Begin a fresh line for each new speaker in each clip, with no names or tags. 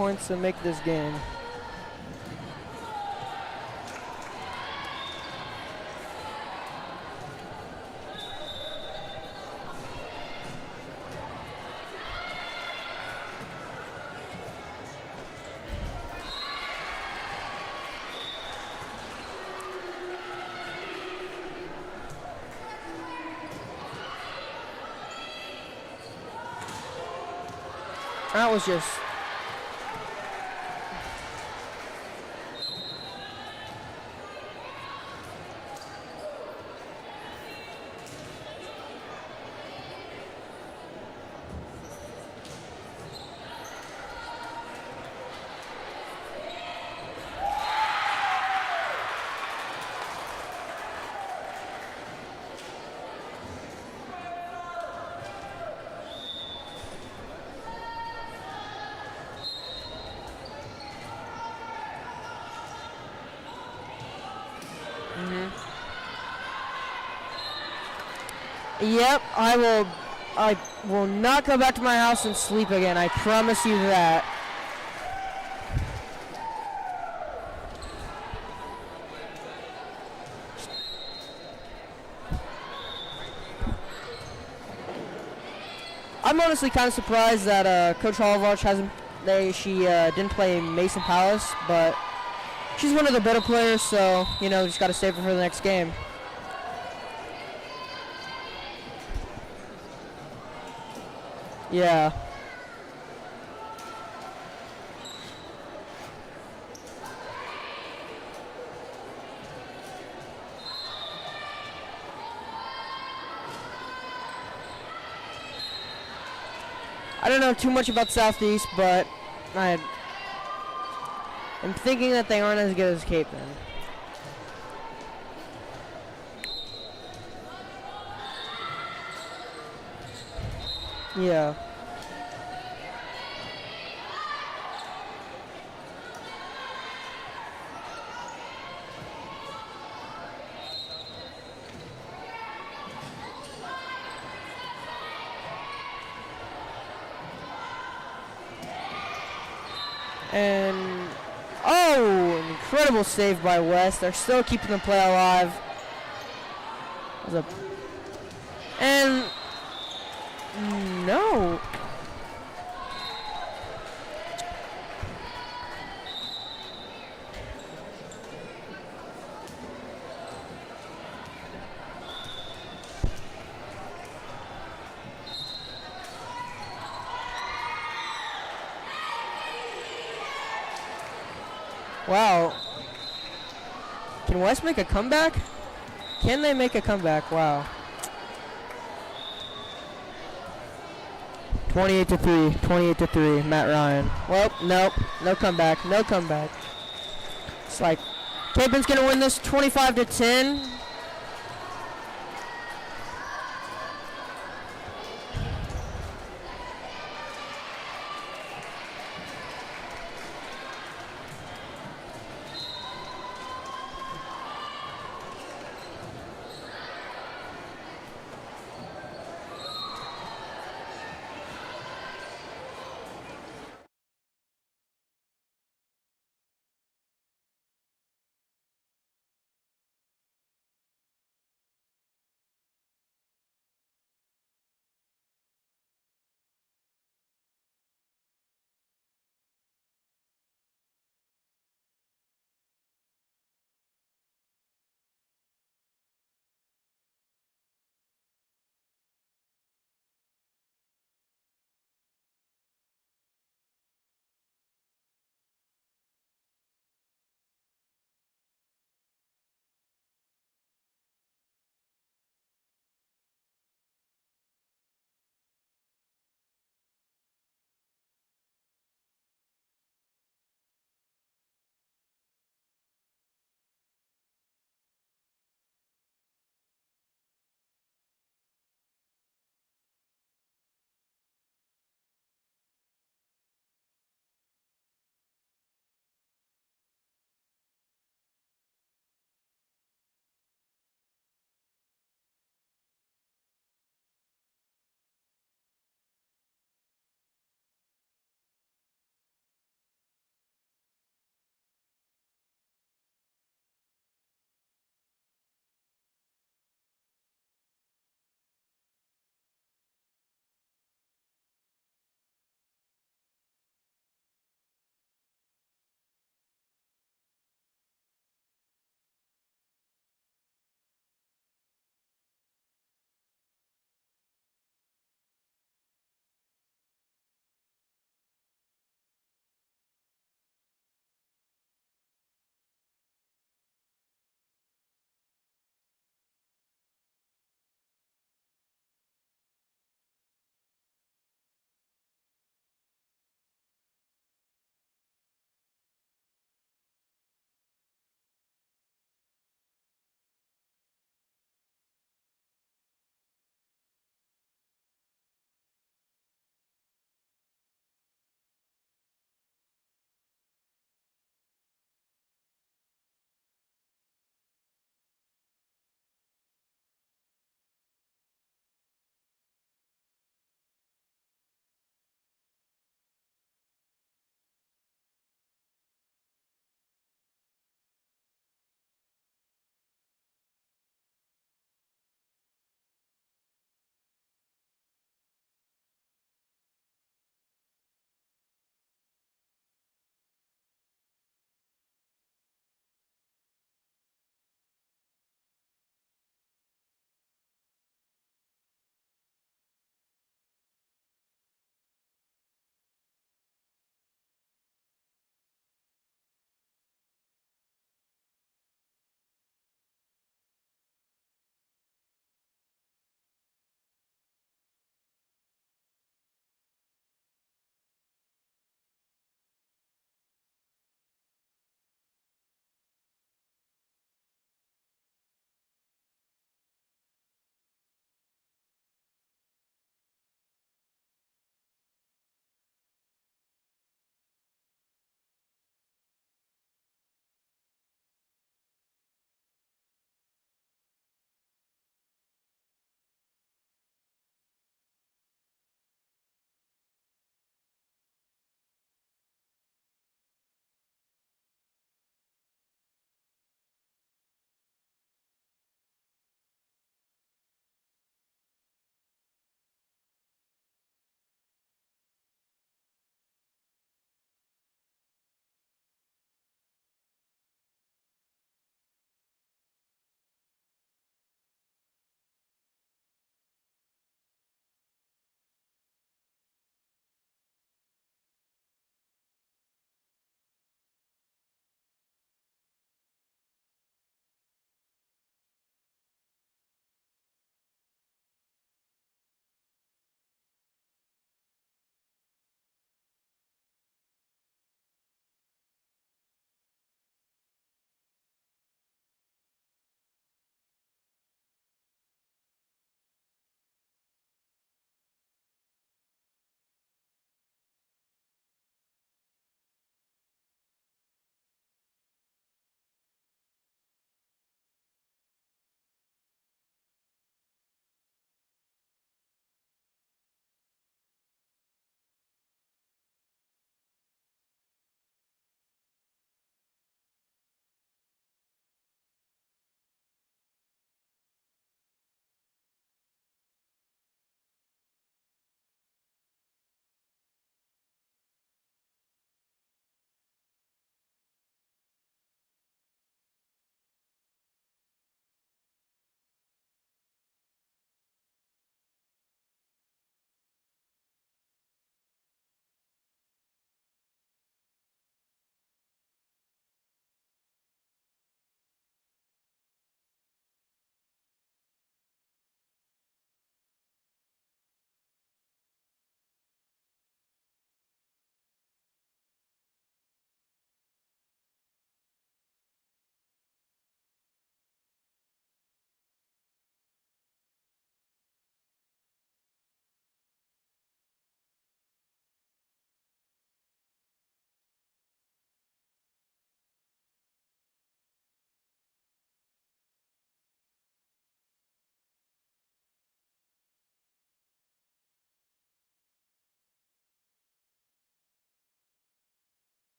points to make this game. That was just... Yep, I will not go back to my house and sleep again. I promise you that. I'm honestly kind of surprised that Coach Holovarch hasn't. She didn't play Mason Palace, but she's one of the better players, so you know, just got to save her for the next game. Yeah. I don't know too much about Southeast, but I'm thinking that they aren't as good as Cape then. Yeah. And oh, an incredible save by West. They're still keeping the play alive. And no. Wow. Can West make a comeback? Can they make a comeback? Wow. 28-3, 28-3, Matt Ryan. Well, nope, no comeback, no comeback. It's like, Capen's gonna win this 25-10.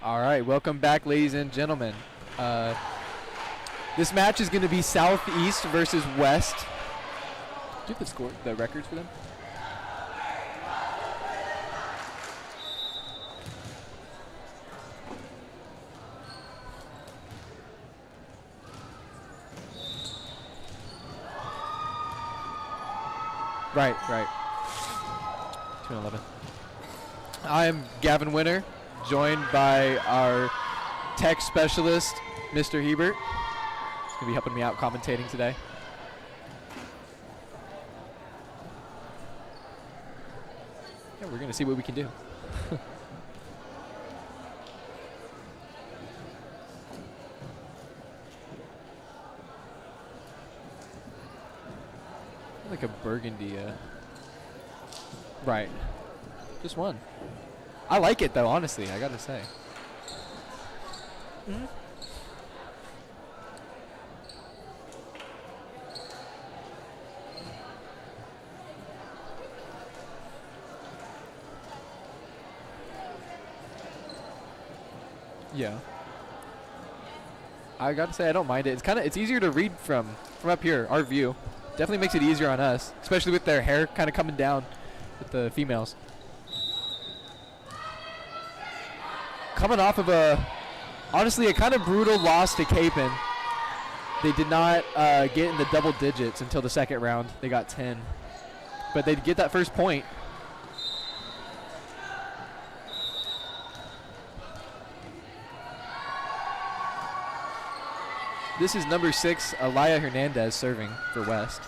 All right, welcome back, ladies and gentlemen. This match is going to be Southeast versus West. Do you have the records for them? Right. 211. I'm Gavin Winter, joined by our tech specialist, Mr. Hebert. He's going to be helping me out commentating today. Yeah, we're going to see what we can do. Like a burgundy, right. Just one. I like it though, honestly, I gotta say. Mm-hmm. Yeah. I gotta say I don't mind it. It's easier to read from up here, our view. Definitely makes it easier on us, especially with their hair kind of coming down with the females. Coming off of honestly, a kind of brutal loss to Capon. They did not get in the double digits until the second round. They got 10. But they'd get that first point. This is number 6, Alaya Hernandez, serving for West.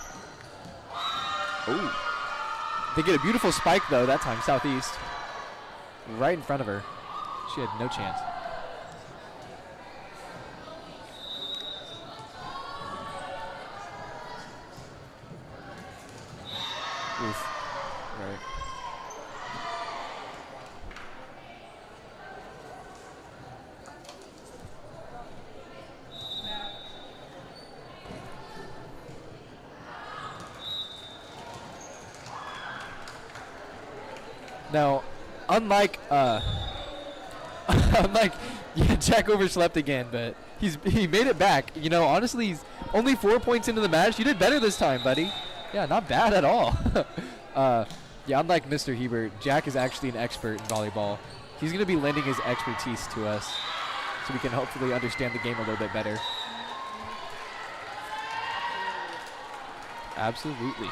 Oh. They get a beautiful spike, though, that time, Southeast. Right in front of her. She had no chance. Oof. Right. Now, unlike Jack overslept again, but he made it back. You know, honestly, he's only 4 points into the match. You did better this time, buddy. Yeah, not bad at all. Yeah, unlike Mr. Hebert, Jack is actually an expert in volleyball. He's going to be lending his expertise to us so we can hopefully understand the game a little bit better. Absolutely.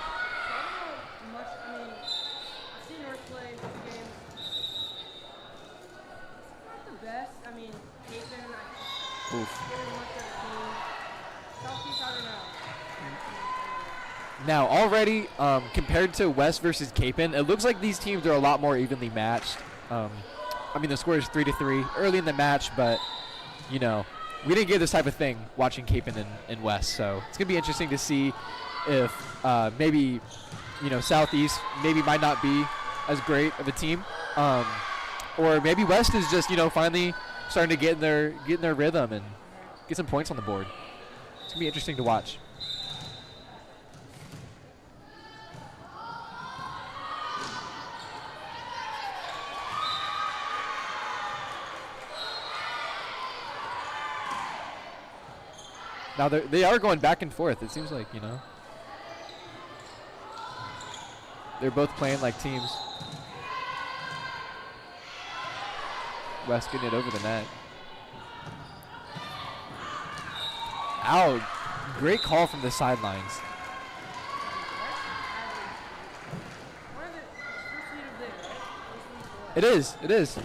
Now, already, compared to West versus Capon, it looks like these teams are a lot more evenly matched. I mean, the score is 3-3 early in the match, but, you know, we didn't get this type of thing watching Capon and West, so it's going to be interesting to see if maybe, you know, Southeast maybe might not be as great of a team, or maybe West is just, you know, finally starting to get in their rhythm and get some points on the board. It's going to be interesting to watch. Now they are going back and forth. It seems like, you know, they're both playing like teams. West getting it over the net. Ow! Great call from the sidelines. It is. It is.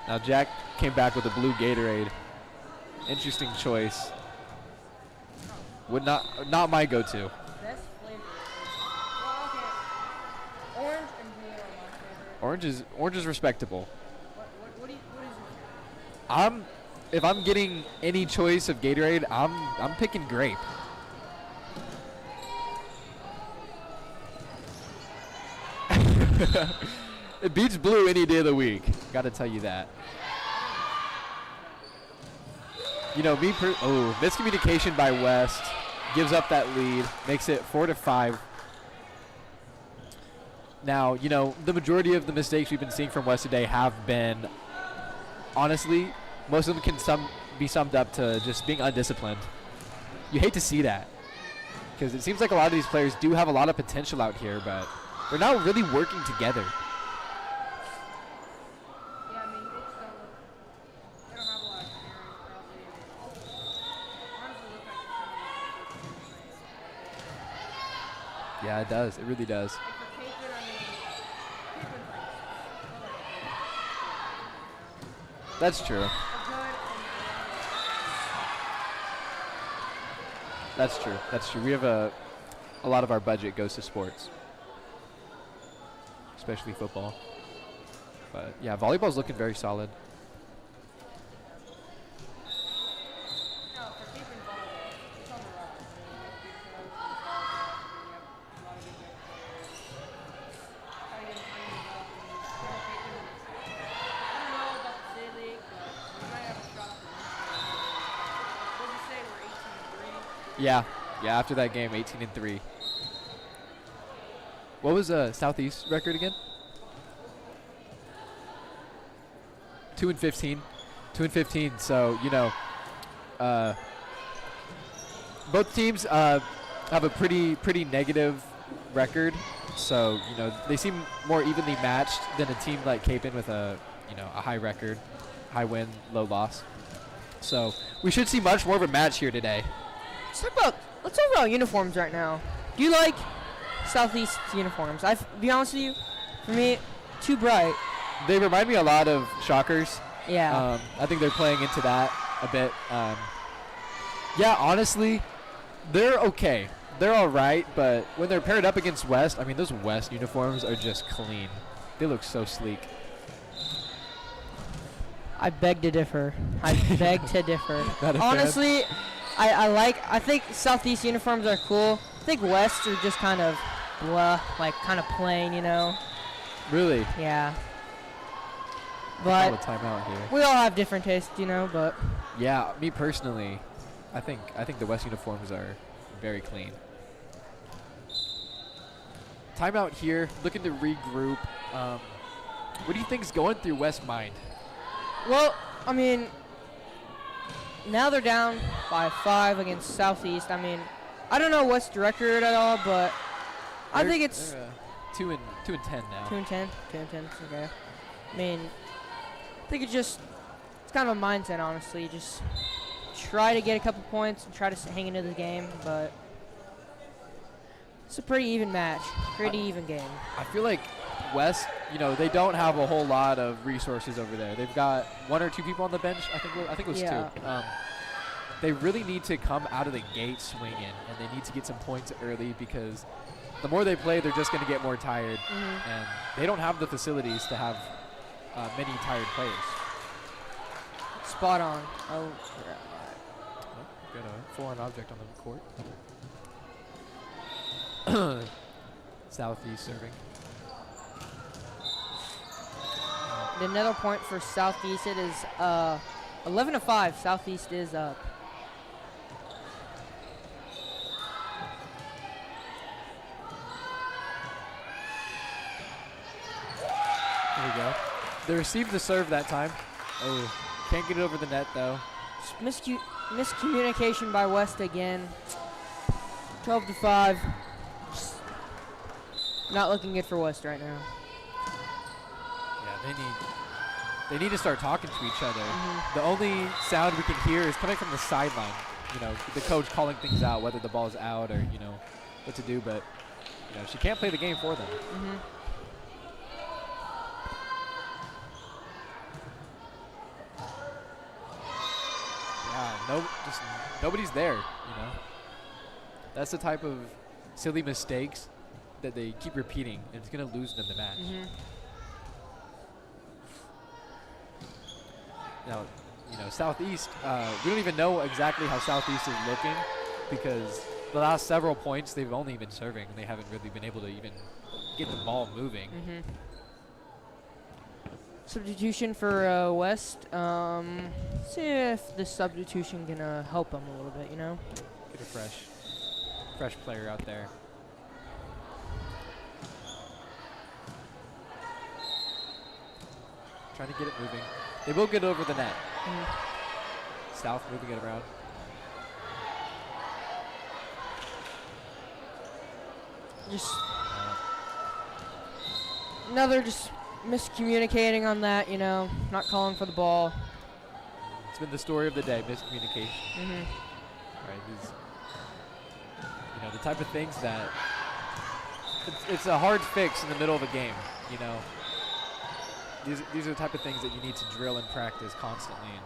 Now Jack came back with a blue Gatorade. Interesting choice. Would not my go-to.
Best flavor. Well, okay. Orange and blue are my favorite.
Orange is respectable.
What is your
if I'm getting any choice of Gatorade, I'm picking grape. It beats blue any day of the week. Got to tell you that. You know, miscommunication by West gives up that lead, makes it 4-5. Now, you know, the majority of the mistakes we've been seeing from West today have been, honestly, most of them can be summed up to just being undisciplined. You hate to see that, because it seems like a lot of these players do have a lot of potential out here, but they're not really working together.
Yeah, I mean, they don't have a lot of experience, probably. Honestly, look like
Yeah, it does. It really does.
for Capeman, I mean, Capeman's like,
That's true. That's true. That's true. We have a lot of our budget goes to sports, especially football. But yeah, volleyball's looking very solid. Yeah, after that game, 18-3. What was Southeast record again? 2-15. 2-15. So, you know, both teams have a pretty negative record. So, you know, they seem more evenly matched than a team like Capen with a high record, high win, low loss. So we should see much more of a match here today.
Let's talk about uniforms right now. Do you like Southeast uniforms? Be honest with you, for me, too bright.
They remind me a lot of Shockers.
Yeah.
I think they're playing into that a bit. Yeah, honestly, they're okay. They're all right, but when they're paired up against West, I mean, those West uniforms are just clean. They look so sleek.
I beg to differ. I beg to differ.
Not a fan?
Honestly, I think Southeast uniforms are cool. I think West are just kind of blah, like kind of plain, you know.
Really?
Yeah.
Call
But
a timeout here.
we all have different tastes, you know, but
Yeah, me personally, I think the West uniforms are very clean. Timeout here, looking to regroup. What do you think is going through West's mind?
well, I mean, now they're down by 5 against Southeast. I mean, I don't know West's record at all, but I think it's
they're, 2-10 now.
2-10. 2-10. Okay. I mean, I think it's kind of a mindset, honestly. Just try to get a couple points and try to hang into the game, but it's a pretty even match, pretty even game.
I feel like West, you know, they don't have a whole lot of resources over there. They've got 1 or 2 people on the bench. I think it was
Yeah.
2. They really need to come out of the gate swinging, and they need to get some points early because the more they play, they're just going to get more tired, and they don't have the facilities to have many tired players.
Spot on. Oh,
Got a foreign object on the court. Southeast serving.
another point for Southeast. It is 11-5. Southeast is up.
There we go. They received the serve that time. Oh, can't get it over the net though.
Miscommunication by West again. 12-5. Just not looking good for West right now.
Yeah, they need to start talking to each other. The only sound we can hear is coming from the sideline. You know, the coach calling things out, whether the ball's out or, you know, what to do, but you know, she can't play the game for them. Yeah, just nobody's there, you know. That's the type of silly mistakes that they keep repeating, and it's going to lose them the match. Now, you know, Southeast, we don't even know exactly how Southeast is looking because the last several points they've only been serving, and they haven't really been able to even get the ball moving.
Substitution for West. See if the substitution can help them a little bit, you know?
Get a fresh player out there. trying to get it moving. They will get over the net. South moving it around.
Just another just miscommunicating on that, you know, not calling for the ball.
It's been the story of the day, miscommunication. Right, you know, the type of things that it's a hard fix in the middle of a game, you know. These are the type of things that you need to drill and practice constantly. And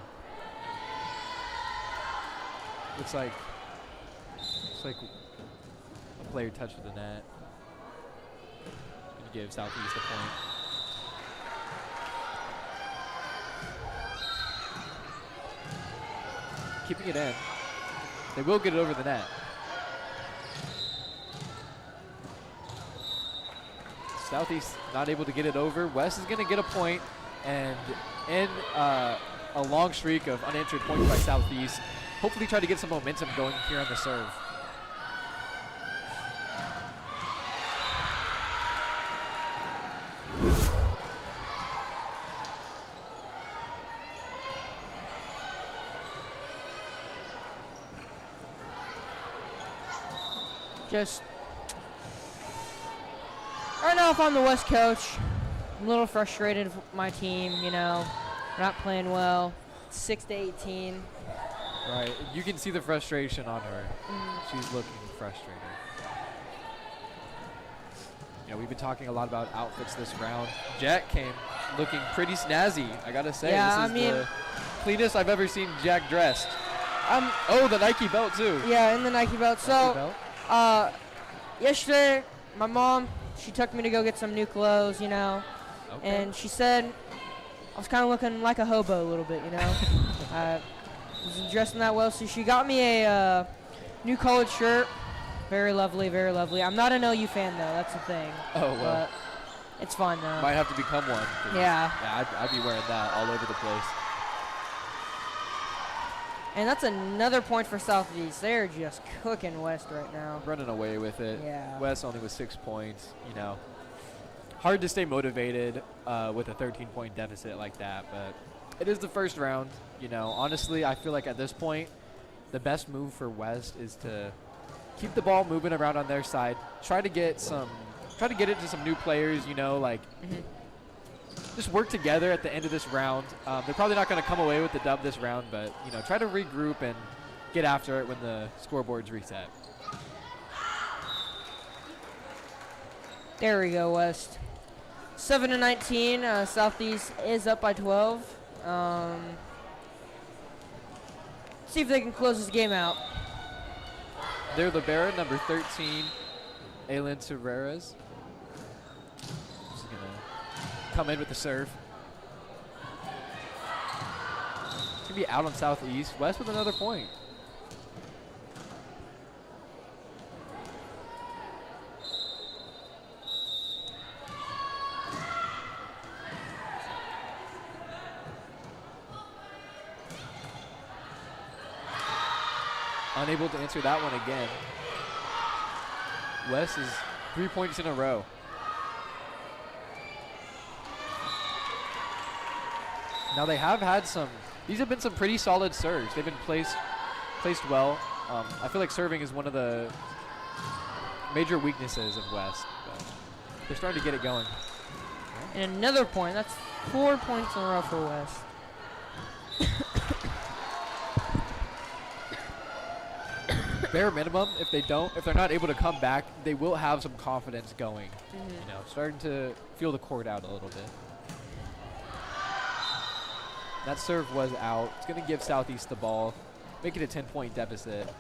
looks like a player touched the net. Gonna give Southeast a point. Keeping it in. They will get it over the net. Southeast not able to get it over. West is going to get a point, and end a long streak of unanswered points by Southeast. Hopefully try to get some momentum going here on the serve.
Just right now, if I'm the West coach, I'm a little frustrated with my team. You know, we're not playing well. 6-18.
Right, you can see the frustration on her. She's looking frustrated. Yeah, we've been talking a lot about outfits this round. Jack came looking pretty snazzy, I gotta say.
Yeah,
this is the cleanest I've ever seen Jack dressed. Oh, the Nike belt too.
Yeah, in the Nike belt. So, yesterday, my mom, she took me to go get some new clothes, you know, and she said I was kind of looking like a hobo a little bit, you know. Wasn't dressing that well, so she got me a new colored shirt. Very lovely, very lovely. I'm not an OU fan, though. That's the thing.
Oh, well.
But it's fun, though.
Might have to become one.
Yeah.
Yeah, I'd be wearing that all over the place.
And that's another point for Southeast. They're just cooking West right now.
Running away with it.
Yeah.
West only with 6 points, you know. Hard to stay motivated with a 13-point deficit like that, but it is the first round. You know, honestly, I feel like at this point, the best move for West is to keep the ball moving around on their side. Try to get it to some new players, you know, like just work together at the end of this round. They're probably not going to come away with the dub this round, but, you know, try to regroup and get after it when the scoreboards reset.
There we go, West. 7-19. Southeast is up by 12. See if they can close this game out.
Their libero, number 13, Aylin Terreras. She's going to come in with the serve. It's going to be out on Southeast. West with another point. Unable to answer that one again. West is 3 points in a row. Now they have had these have been some pretty solid serves. They've been placed well. I feel like serving is one of the major weaknesses of West, but they're starting to get it going.
And another point. That's 4 points in a row for West.
Bare minimum, if they're not able to come back, they will have some confidence going. You know, starting to feel the court out a little bit. That serve was out. It's going to give Southeast the ball, make it a 10-point deficit.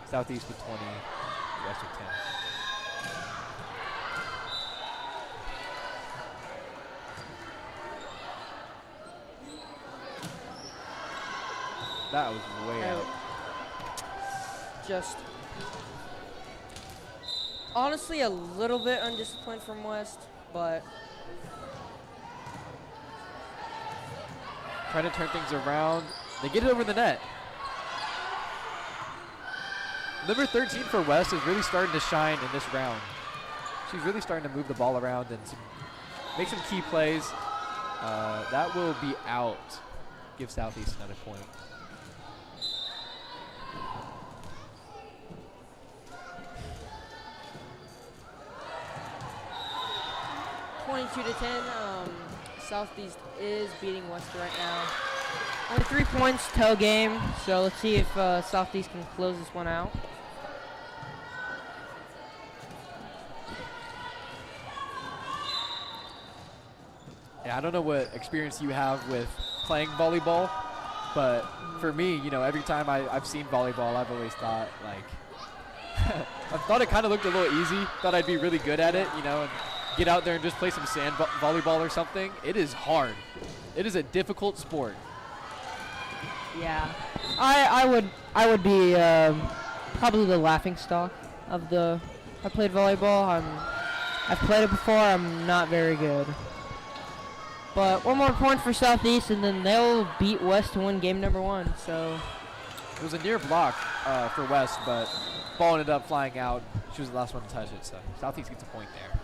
Southeast with 20, West with 10. That was way out.
Just honestly a little bit undisciplined from West, but
trying to turn things around. They get it over the net. Number 13 for West is really starting to shine in this round. She's really starting to move the ball around and make some key plays. That will be out. Give Southeast another point.
To 10. Southeast is beating West right now. Only 3 points, toe game. So let's see if Southeast can close this one out.
Yeah, I don't know what experience you have with playing volleyball, but for me, you know, every time I've seen volleyball, I've always thought, like, I thought it kind of looked a little easy. Thought I'd be really good at it, you know, and get out there and just play some sand volleyball or something. It is hard. It is a difficult sport.
Yeah, I would be probably the laughing stock of the. I played volleyball. I've played it before. I'm not very good. But one more point for Southeast, and then they'll beat West to win game number 1. So
it was a near block for West, but ball ended up flying out. She was the last one to touch it, so Southeast gets a point there.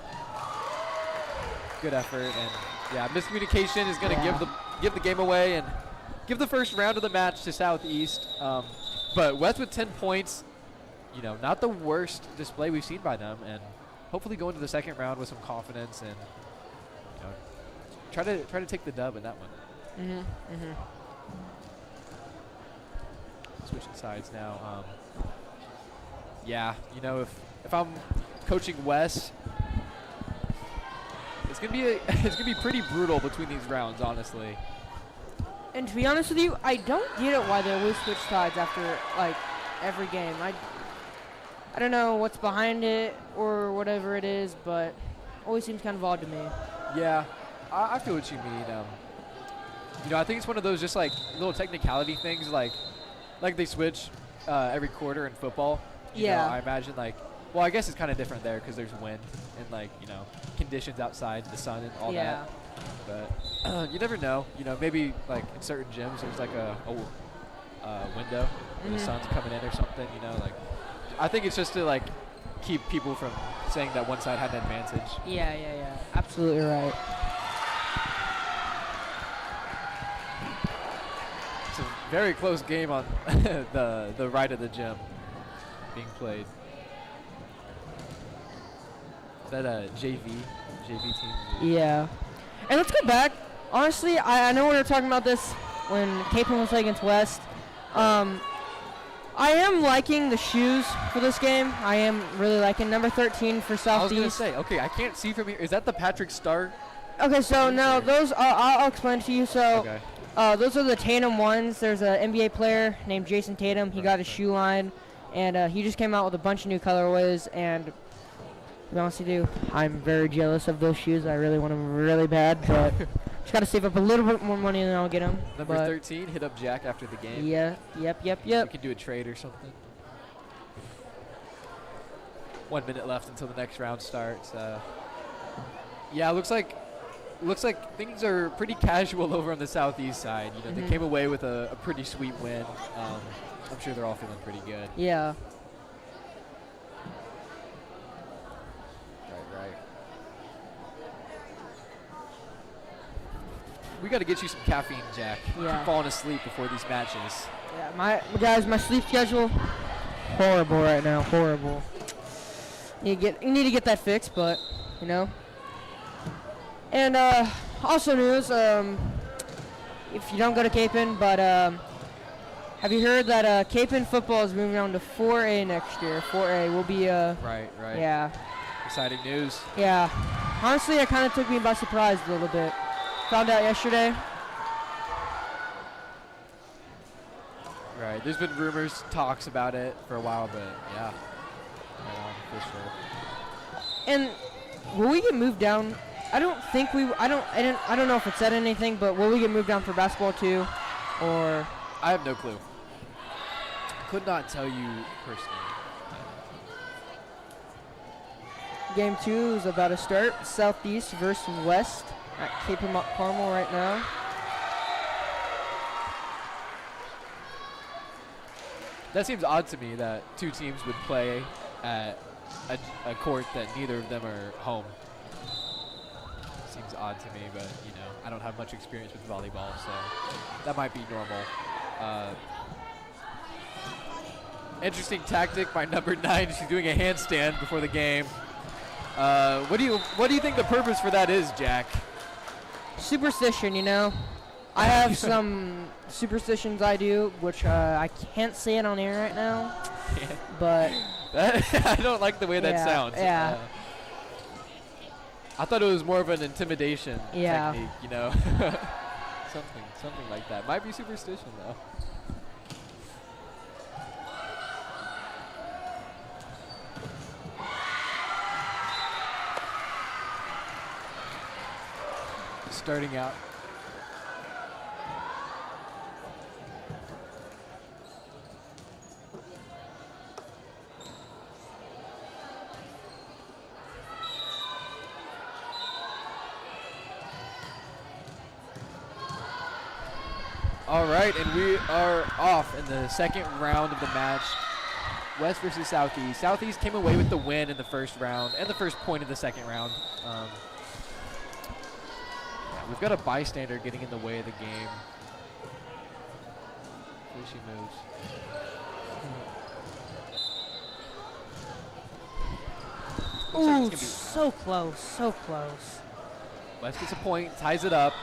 Good effort, and yeah, miscommunication is going to give the game away and give the first round of the match to Southeast. But West with 10 points, you know, not the worst display we've seen by them, and hopefully go into the second round with some confidence and, you know, try to take the dub in that one. Switching sides now. Yeah, you know, if I'm coaching West, it's gonna be pretty brutal between these rounds, honestly.
And to be honest with you, I don't get it why they always switch sides after like every game. I don't know what's behind it or whatever it is, but always seems kind of odd to me.
Yeah, I feel what you mean. You know, I think it's one of those just like little technicality things, like they switch every quarter in football. You know, I imagine like. Well, I guess it's kind of different there because there's wind and, like, you know, conditions outside, the sun and all that. But you never know. You know, maybe, like, in certain gyms there's, like, a window where the sun's coming in or something, you know. Like, I think it's just to, like, keep people from saying that one side had an advantage.
Yeah. Absolutely right.
It's a very close game on the right of the gym being played. Is that a JV team?
Yeah. And let's go back. Honestly, I know we were talking about this when Cape was playing against West. I am liking the shoes for this game. I am really liking number 13 for Southeast.
I was going to say, okay, I can't see from here. Is that the Patrick Star?
Okay, so no, those, I'll explain to you. So those are the Tatum ones. There's an NBA player named Jason Tatum. He got a shoe line, and he just came out with a bunch of new colorways, and to be honest with you, I'm very jealous of those shoes. I really want them really bad, but just got to save up a little bit more money and then I'll get them.
Number 13, hit up Jack after the game.
Yeah, yep.
We can do a trade or something. 1 minute left until the next round starts. Yeah, looks like things are pretty casual over on the Southeast side. You know, they came away with a pretty sweet win. I'm sure they're all feeling pretty good.
Yeah.
Right. We got to get you some caffeine, Jack.
Yeah.
Keep falling asleep before these matches.
Yeah, my sleep schedule horrible right now. Horrible. You need to get that fixed, but you know. And also news, if you don't go to Capon, but have you heard that Capon football is moving on to 4A next year? 4A will be
Right.
Yeah.
Exciting news.
Yeah. Honestly, it kind of took me by surprise a little bit. Found out yesterday.
Right. There's been rumors, talks about it for a while, but yeah. For sure.
And will we get moved down? I don't think we. I don't know if it said anything, but will we get moved down for basketball too, or?
I have no clue. Could not tell you personally.
Game 2 is about to start. Southeast versus West at Cape Carmel right now.
That seems odd to me that two teams would play at a court that neither of them are home. Seems seems odd to me, but you know, I don't have much experience with volleyball, so that might be normal. Interesting tactic by number 9. She's doing a handstand before the game. What do you think the purpose for that is, Jack?
Superstition, you know. I have some superstitions I do, which I can't say it on air right now.
Yeah.
But
I don't like the way that sounds.
Yeah.
I thought it was more of an intimidation technique, you know. something like that. Might be superstition though. Starting out. All right, and we are off in the second round of the match. West versus Southeast. Southeast came away with the win in the first round and the first point of the second round. We've got a bystander getting in the way of the game. Here she moves.
Ooh, so close, so close.
West gets a point, ties it up.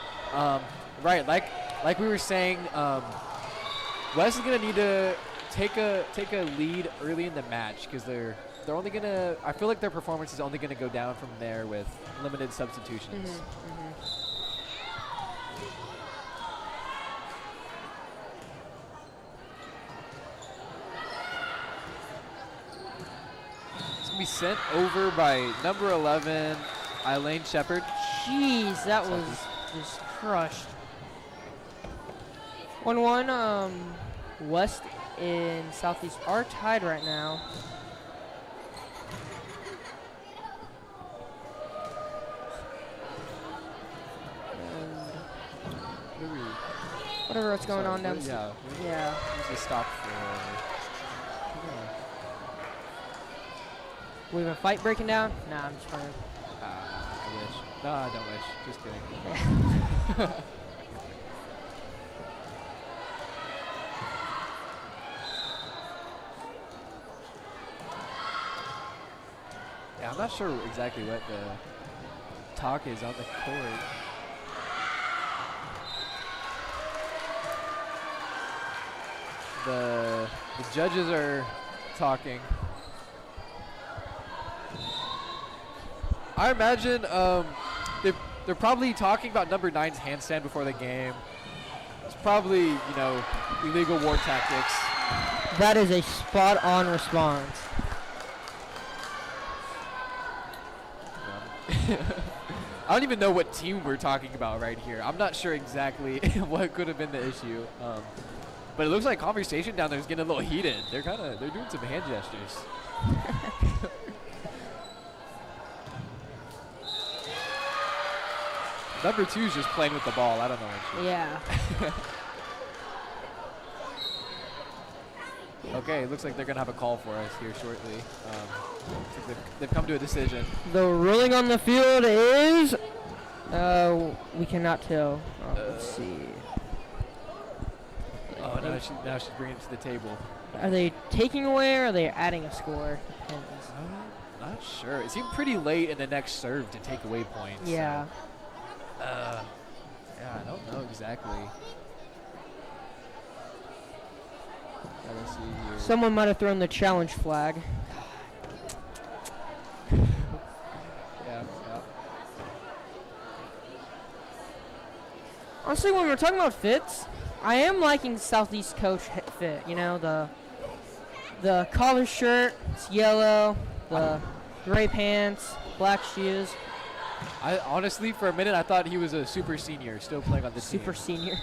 Right, like we were saying, West is gonna need to take a lead early in the match because they're only gonna. I feel like their performance is only gonna go down from there with limited substitutions. Be sent over by number 11, Eileen Shepard.
Jeez, that was just crushed. 1-1. West and Southeast are tied right now. Whatever what's going on down. Yeah.
Use the stop for.
We have a fight breaking down? Nah, I'm just playing.
I wish. No, I don't wish. Just kidding. Yeah, I'm not sure exactly what the talk is on the court. The judges are talking. I imagine they're probably talking about number 9's handstand before the game. It's probably, you know, illegal war tactics.
That is a spot-on response.
I don't even know what team we're talking about right here. I'm not sure exactly what could have been the issue. But it looks like conversation down there is getting a little heated. They're doing some hand gestures. Number 2 is just playing with the ball. I don't know what she is.
Yeah.
Okay, it looks like they're going to have a call for us here shortly. They've come to a decision.
The ruling on the field is... we cannot tell. Let's see.
Oh, now she's bringing it to the table.
Are they taking away or are they adding a score? Depends.
I'm not sure. It seemed pretty late in the next serve to take away points.
Yeah.
So. Yeah, I don't know exactly. Let's see here.
Someone might have thrown the challenge flag.
Yeah.
Honestly, when we're talking about fits, I am liking Southeast coach fit. You know, the collar shirt, it's yellow, the gray pants, black shoes.
I honestly, for a minute, I thought he was a super senior, still playing on the team.
Super senior.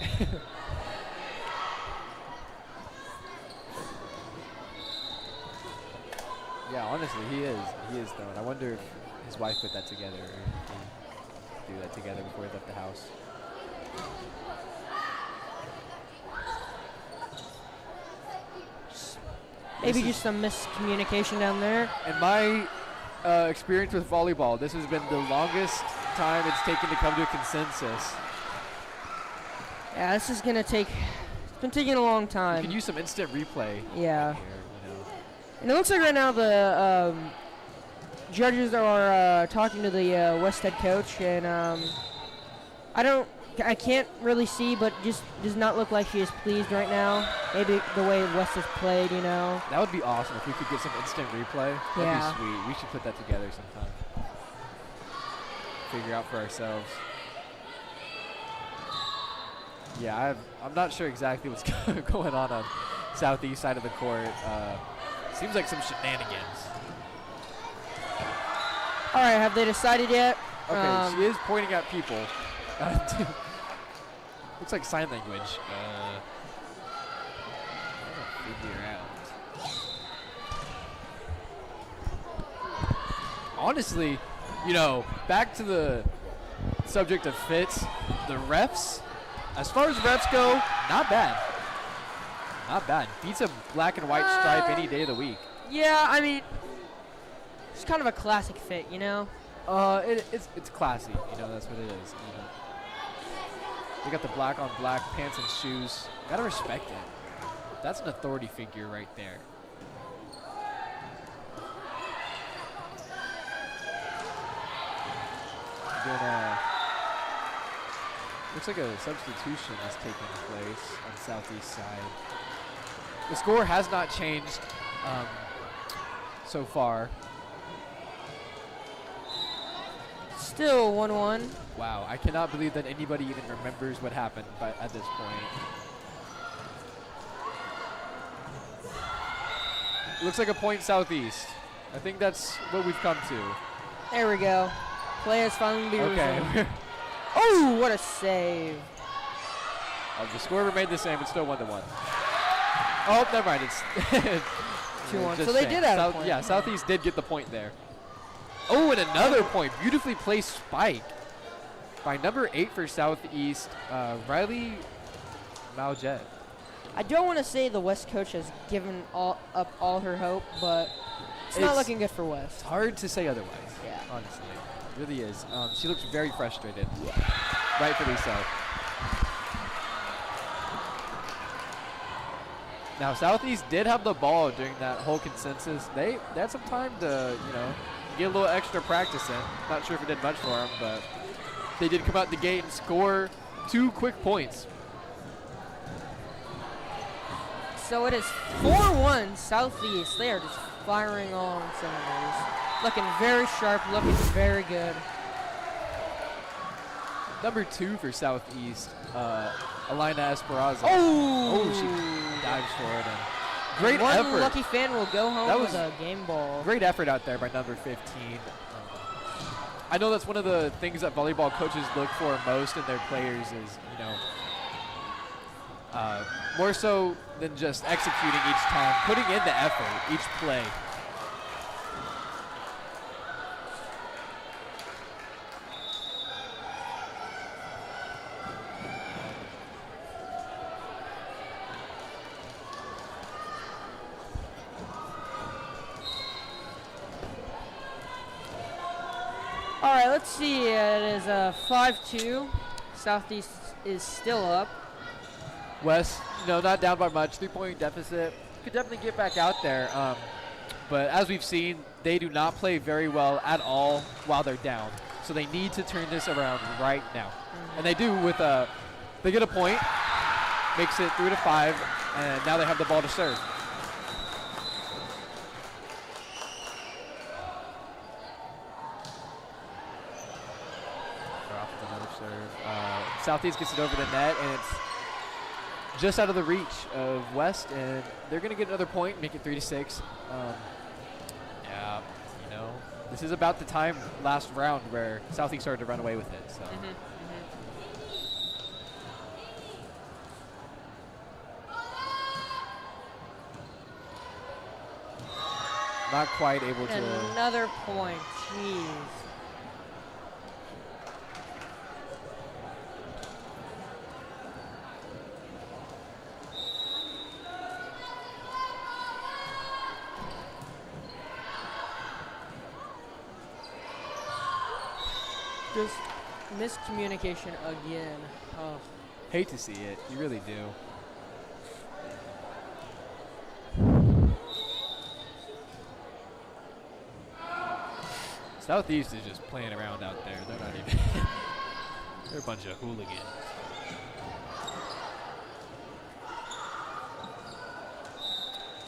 Yeah, honestly, he is. He is, though. And I wonder if his wife put that together or if they do that together before he left the house.
Maybe just some miscommunication down there.
In my experience with volleyball, this has been the longest time it's taken to come to a consensus.
Yeah, this is gonna take. It's been taking a long
You
time.
can use some instant replay.
Yeah.
Here, you know.
And it looks like right now the judges are talking to the West head coach, and I can't really see, but just does not look like she is pleased right now. Maybe the way West has played, you know.
That would be awesome if we could get some instant replay. That'd
Yeah.
be sweet. We should put that together sometime. Figure out for ourselves. Yeah, I'm not sure exactly what's going on southeast side of the court. Seems like some shenanigans.
All right, have they decided yet?
Okay, she is pointing at people. Looks like sign language. Figure out. Honestly, you know, back to the subject of fits, the refs, as far as refs go, not bad. Not bad. Beats a black and white stripe any day of the week.
Yeah, I mean, it's kind of a classic fit, you know.
It's classy. You know, that's what it is. You know, they got the black on black pants and shoes. Gotta respect it. That's an authority figure right there. Then, looks like a substitution is taking place on southeast side. The score has not changed so far.
Still 1-1.
Wow, I cannot believe that anybody even remembers what happened at this point. Looks like a point southeast. I think that's what we've come to.
There we go. Play has finally been resumed.
Okay.
Oh, what a save.
The score remained the same. It's still 1-1. Oh, never mind. It's
2-1.
just
So they
saying.
did have a point.
Yeah, Southeast did get the point there. Oh, and another point. Beautifully placed spike by number 8 for Southeast, Riley Maljet.
I don't want to say the West coach has given up all her hope, but it's not looking good for West.
It's hard to say otherwise.
Yeah.
Honestly. It really is. She looks very frustrated.
Yeah.
Rightfully so. Now, Southeast did have the ball during that whole consensus. They had some time to, you know, get a little extra practice in. Not sure if it did much for them, but they did come out the gate and score 2 quick points.
So it is 4-1 Southeast. They are just firing on cylinders. Looking very sharp, looking very good.
Number 2 for Southeast, Alina Esperanza.
Oh,
she dives for it. And great
One
effort.
lucky fan will go home
That
with
was
a game ball.
Great effort out there by number 15. I know that's one of the things that volleyball coaches look for most in their players is, you know, more so than just executing each time, putting in the effort each play.
All right, let's see. It is 5-2. Southeast is still up.
West, you know, not down by much, 3-point deficit. Could definitely get back out there. But as we've seen, they do not play very well at all while they're down. So they need to turn this around right now. And they do with they get a point, makes it 3-5, and now they have the ball to serve. Southeast gets it over the net, and it's just out of the reach of West, and they're going to get another point, make it 3-6. Yeah, you know, this is about the time last round where Southeast started to run away with it. So. Not quite able to.
Another point. Jeez. Just Miscommunication again. Oh.
Hate to see it. You really do. Southeast is just playing around out there. They're not even. They're a bunch of hooligans.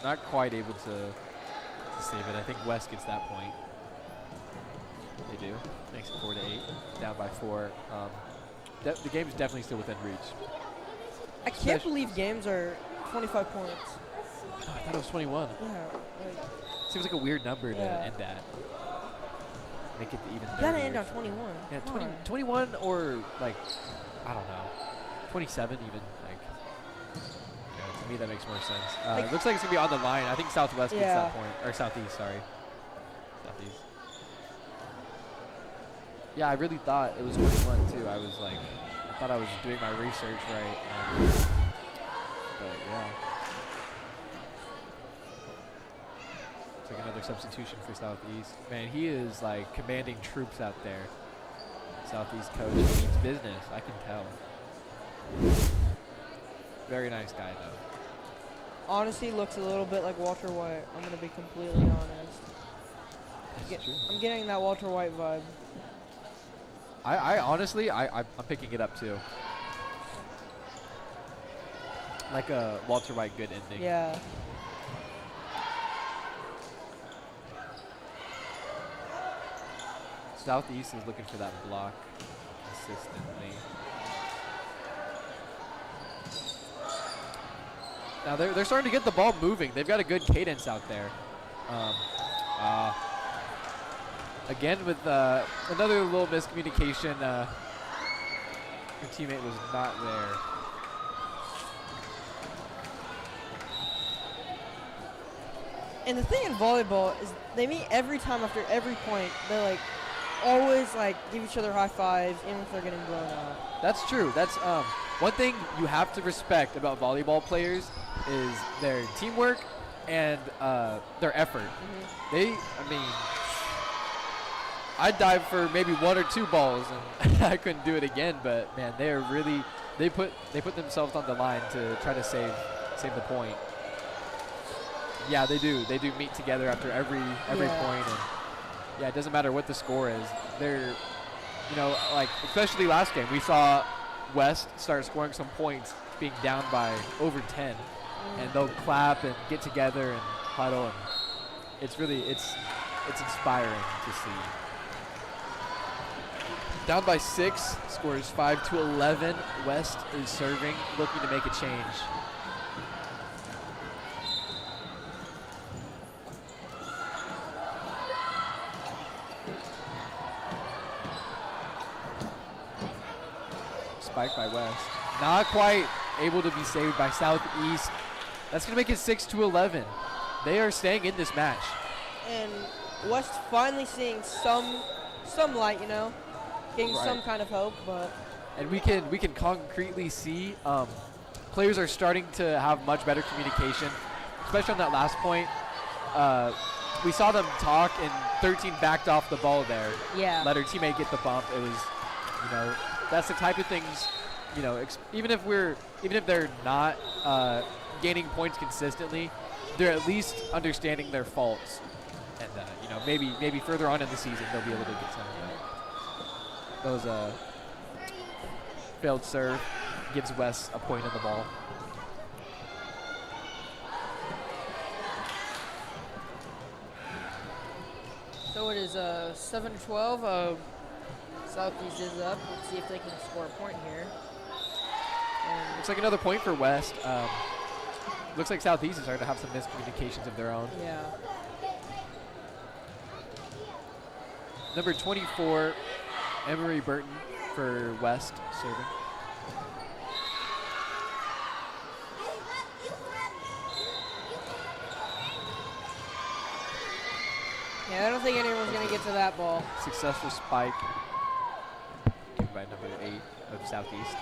Not quite able to save it. I think West gets that point. They do. Makes it 4-8. Down by 4. The game's definitely still within reach.
I can't believe games are 25 points.
Oh, I thought it was 21.
Yeah. Like,
seems like a weird number to end at. Make it even.
You gotta end on 21.
Yeah, 21 or like, I don't know, 27 even. Like, to me that makes more sense. Like, it looks like it's gonna be on the line. I think Southwest gets that point, or Southeast. Sorry, Southeast. Yeah, I really thought it was 21 too. I was like, I thought I was doing my research right. But yeah. It's like another substitution for Southeast. Man, he is like commanding troops out there. Southeast coach, he means business, I can tell. Very nice guy though.
Honestly, looks a little bit like Walter White. I'm gonna be completely honest.
That's true.
I'm getting that Walter White vibe.
I honestly, I'm picking it up too. Like a Walter White good ending.
Yeah.
Southeast is looking for that block consistently. Now they're starting to get the ball moving. They've got a good cadence out there. Again with another little miscommunication. Your teammate was not there.
And the thing in volleyball is they meet every time after every point. They're like always like give each other high fives even if they're getting blown out.
That's true. That's one thing you have to respect about volleyball players is their teamwork and their effort. I mean, I'd dive for maybe 1 or 2 balls and I couldn't do it again. But man, they are really they put themselves on the line to try to save the point. Yeah, they do. They do meet together after every point, and yeah, it doesn't matter what the score is. They're, like especially last game, we saw West start scoring some points, being down by over 10, and they'll clap and get together and huddle, and it's inspiring to see. Down by 6, scores 5-11. West is serving, looking to make a change. Spike by West. Not quite able to be saved by Southeast. That's going to make it 6-11. They are staying in this match.
And West finally seeing some light, getting some kind of hope, but.
And we can concretely see players are starting to have much better communication, especially on that last point. We saw them talk, and 13 backed off the ball there.
Yeah.
Let her teammate get the bump. It was, that's the type of things, even if they're not gaining points consistently, they're at least understanding their faults, and maybe further on in the season they'll be able to get some of that. Those failed serve gives West a point on the ball.
So it is 7-12. Southeast is up. Let's see if they can score a point here. And
looks like another point for West. Looks like Southeast is starting to have some miscommunications of their own.
Yeah.
Number 24, Emery Burton for West serving.
Yeah, I don't think anyone's going to get to that ball.
Successful spike given by number 8 of Southeast.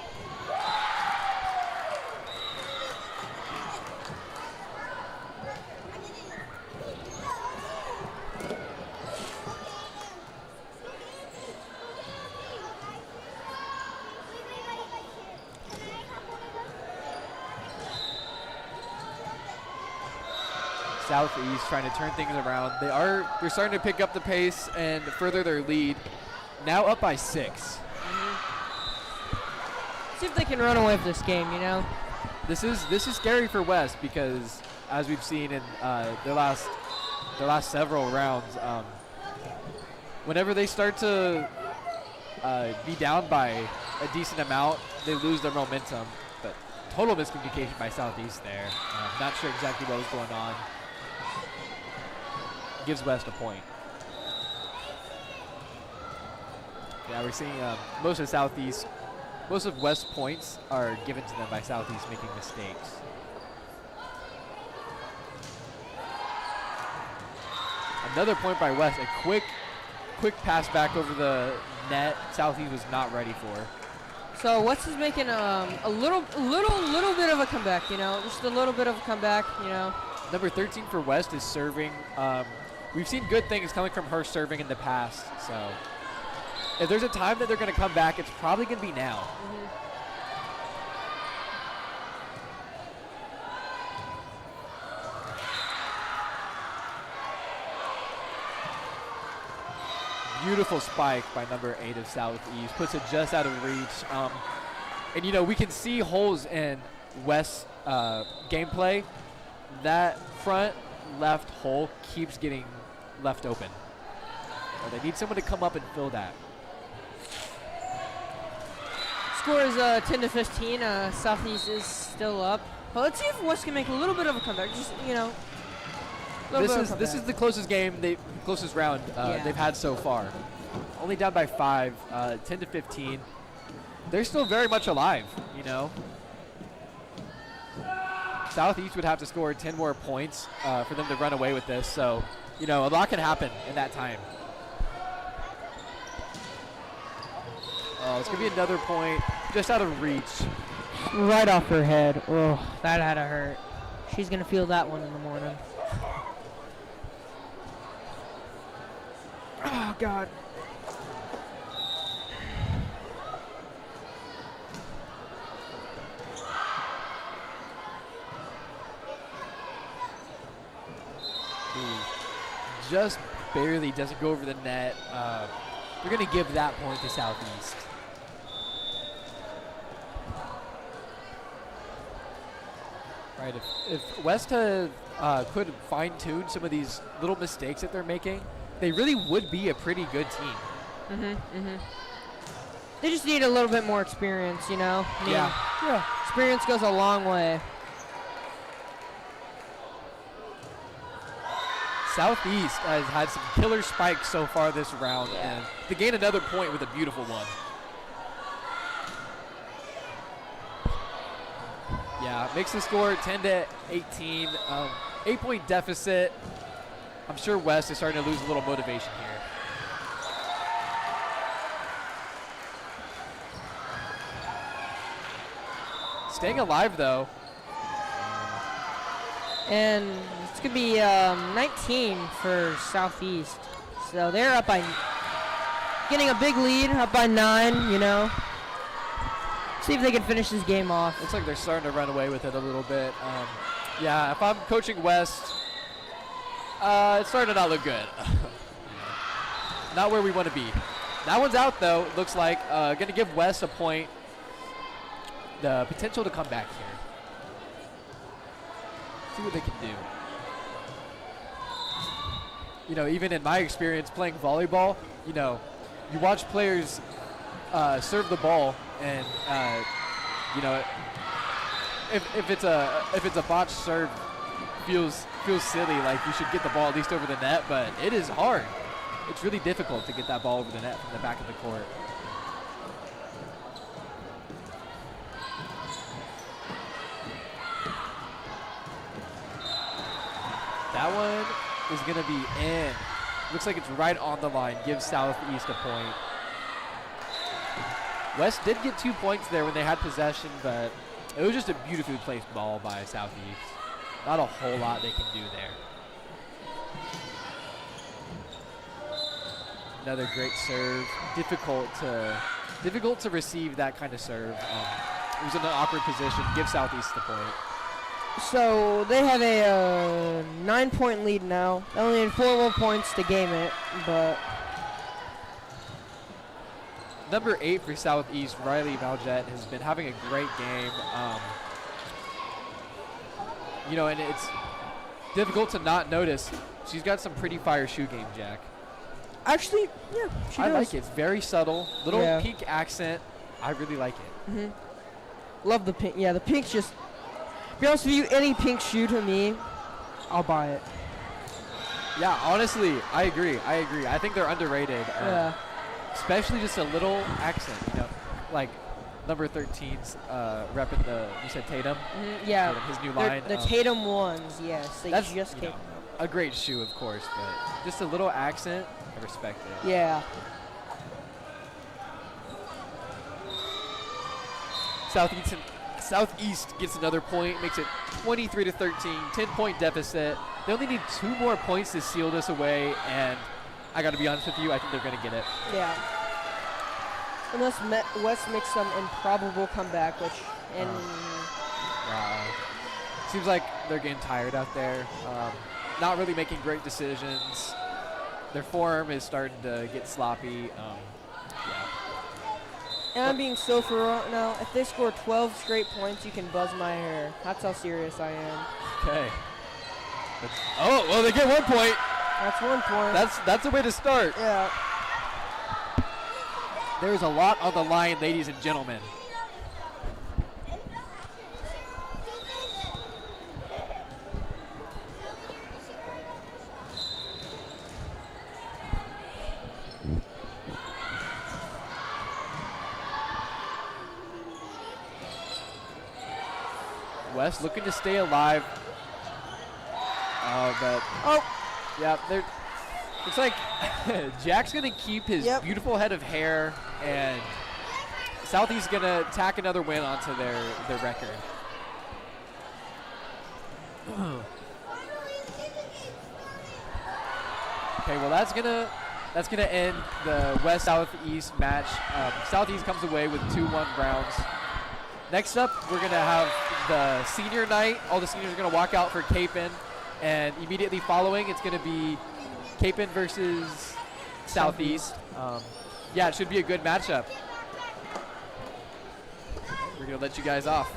Southeast trying to turn things around. They're starting to pick up the pace and further their lead. Now up by 6.
See if they can run away with this game, you know?
This is scary for West because, as we've seen in their last several rounds, whenever they start to be down by a decent amount, they lose their momentum. But total miscommunication by Southeast there. Not sure exactly what was going on. Gives West a point. Yeah, we're seeing most of West's points are given to them by Southeast making mistakes. Another point by West, a quick pass back over the net. Southeast was not ready for.
So West is making a little bit of a comeback, you know, just a little bit of a comeback, you know.
Number 13 for West is serving. We've seen good things coming from her serving in the past, so if there's a time that they're going to come back, it's probably going to be now. Beautiful spike by number 8 of Southeast. Puts it just out of reach. And, you know, we can see holes in West's gameplay. That front left hole keeps getting left open. Or they need someone to come up and fill that.
Score is 10-15. Southeast is still up. But let's see if West can make a little bit of a comeback. Just, you know,
this is the closest closest round they've had so far. Only down by 5, 10-15. They're still very much alive, you know. Southeast would have to score 10 more points for them to run away with this. So, you know, a lot can happen in that time. Oh, it's going to be another point just out of reach.
Right off her head. Oh, that had to hurt. She's going to feel that one in the morning. Oh, God.
Just barely doesn't go over the net. They're going to give that point to Southeast. Right, if West could fine-tune some of these little mistakes that they're making, they really would be a pretty good team.
They just need a little bit more experience, you know? I mean,
yeah.
Experience goes a long way.
Southeast has had some killer spikes so far this round, and to gain another point with a beautiful one. Yeah, makes the score 10-18. 8-point deficit. I'm sure West is starting to lose a little motivation here. Staying alive, though.
And it's going to be 19 for Southeast. So they're up by, getting a big lead, up by 9, you know. See if they can finish this game off.
Looks like they're starting to run away with it a little bit. Yeah, if I'm coaching West, it's starting to not look good. Not where we want to be. That one's out, though, it looks like. Going to give West a point. The potential to come back here. See what they can do. You know, even in my experience playing volleyball, you know, you watch players serve the ball, and you know, if it's a botched serve, feels silly. Like you should get the ball at least over the net, but it is hard. It's really difficult to get that ball over the net from the back of the court. That one is going to be in. Looks like it's right on the line. Gives Southeast a point. West did get 2 points there when they had possession, but it was just a beautifully placed ball by Southeast. Not a whole lot they can do there. Another great serve. Difficult to receive that kind of serve. It was in an awkward position. Give Southeast the point.
So they have a 9-point lead now. They only need 4 more points to game it, but
Number 8 for Southeast, Riley Valjet, has been having a great game. You know, and it's difficult to not notice. She's got some pretty fire shoe game, Jack.
actually, yeah, she
I
does.
like it. It's very subtle. Little
Yeah.
pink accent. I really like it.
Love the pink. Yeah, the pink's just. To be honest with you, any pink shoe to me, I'll buy it.
Yeah, honestly, I agree. I think they're underrated.
Yeah.
Especially just a little accent, you know, like number 13's repping the, you said Tatum?
Yeah.
Tatum, his new
They're
line.
The Tatum ones, yes. They
That's
just
you
came.
know, a great shoe, of course, but just a little accent, I respect it.
Yeah.
Southeast gets another point, makes it 23-13, 10-point deficit. They only need 2 more points to seal this away, and I got to be honest with you, I think they're going to get it.
Yeah. Unless West makes some improbable comeback, which
Seems like they're getting tired out there. Not really making great decisions. Their form is starting to get sloppy.
And I'm being so for right now. If they score 12 straight points, you can buzz my hair. That's how serious I am.
Okay. Oh, well, they get 1 point.
That's 1 point.
That's a way to start.
Yeah.
There's a lot on the line, ladies and gentlemen. West looking to stay alive. Yeah, they're. Looks like Jack's gonna keep his beautiful head of hair, and Southeast gonna tack another win onto their record. Okay, well that's gonna end the West Southeast match. Southeast comes away with 2-1 rounds. Next up, we're gonna have the senior night. All the seniors are gonna walk out for Capon, and immediately following, it's gonna be Capon versus Southeast. Yeah, it should be a good matchup. We're gonna let you guys off.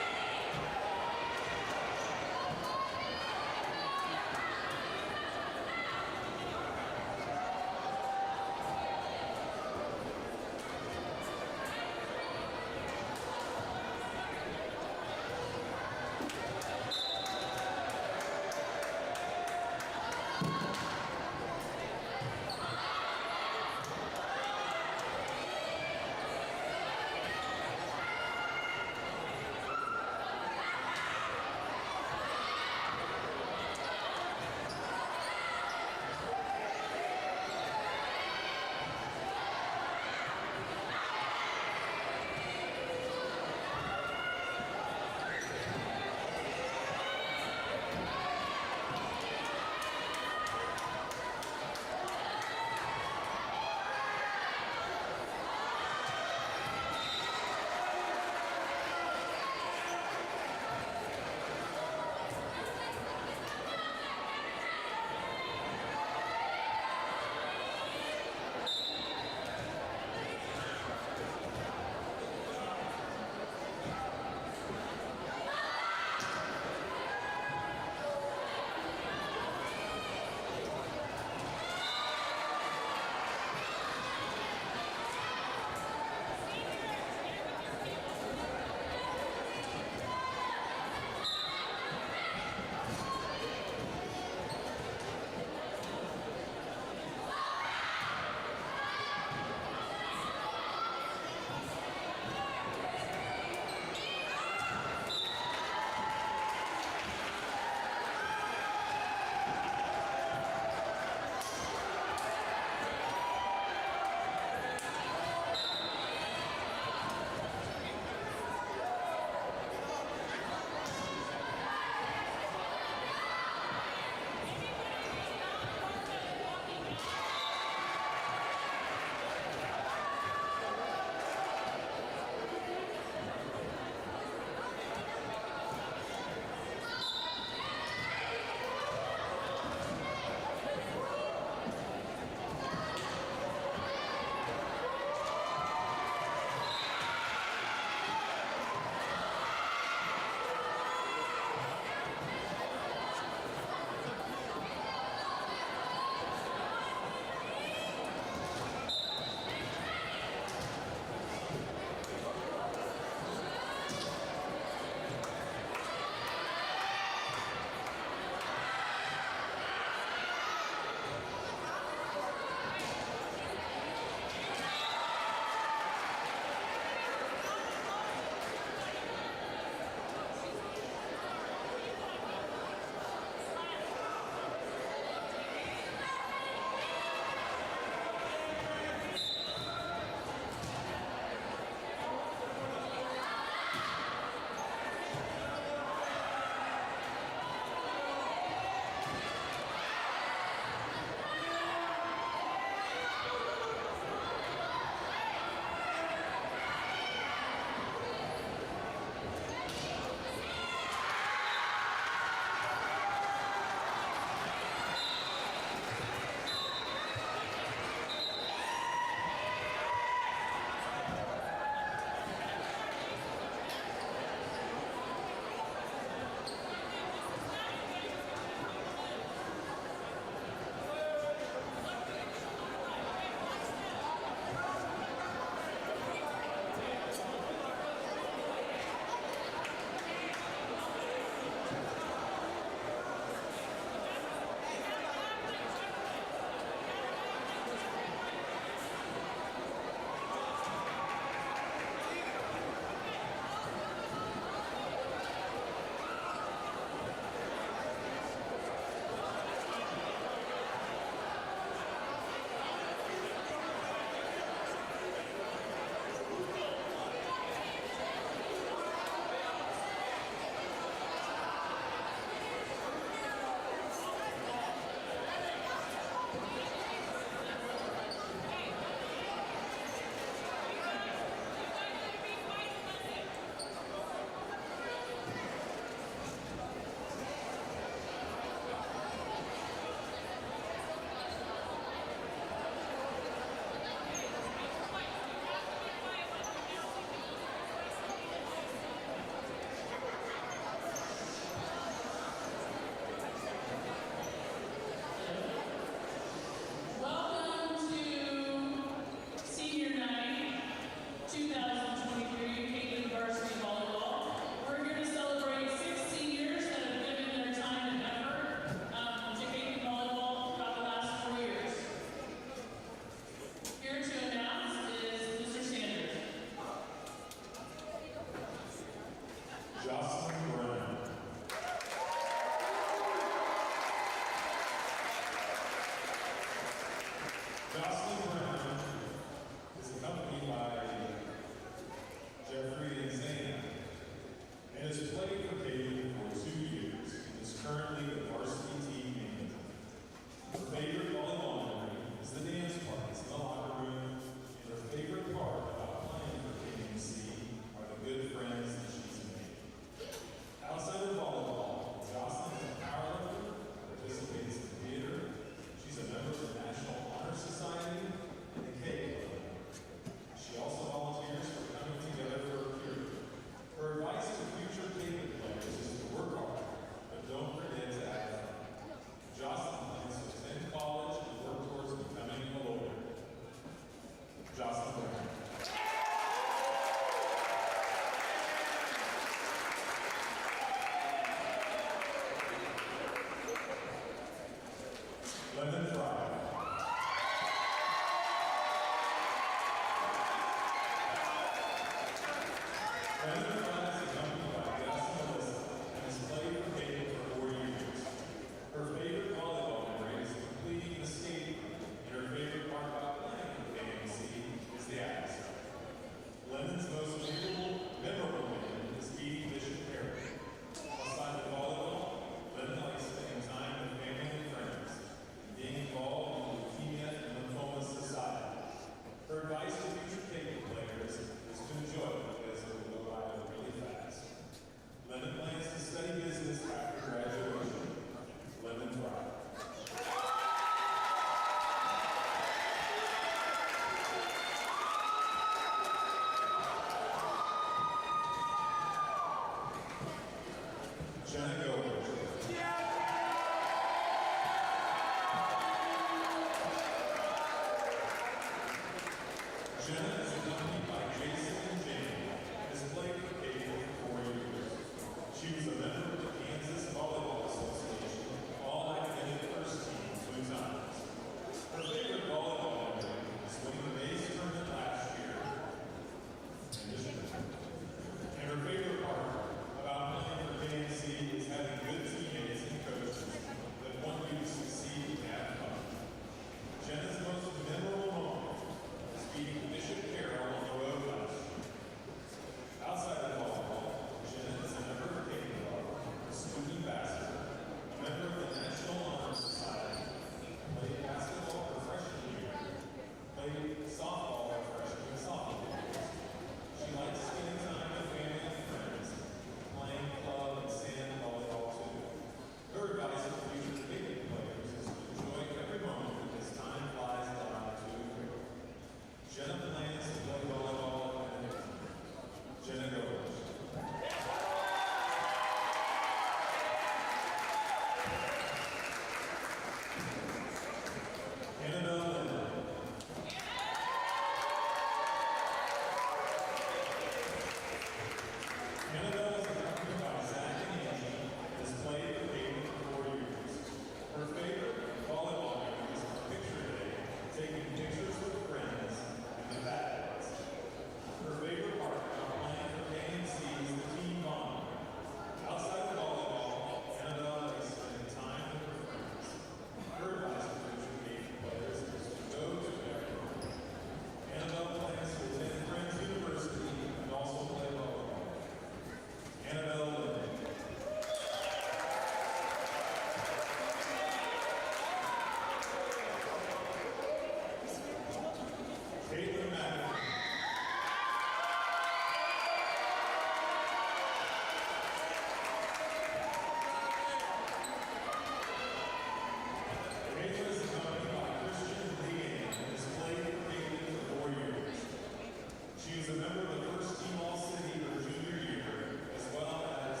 was a member of the first team All-City her junior year, as well as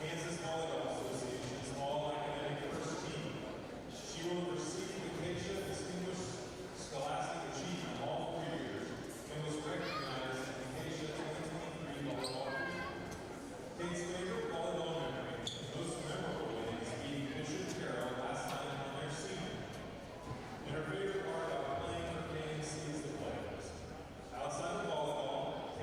Kansas Volleyball Association's All-Academic First Team. She will receive the Acacia Distinguished Scholastic Achievement all 4 years and was recognized in the Acacia 2023 Volleyball Week. Kate's favorite volleyball memory and most memorable win is beating Bishop Carroll last night on their season. And her favorite part about playing for KMC is the players. Outside of volleyball,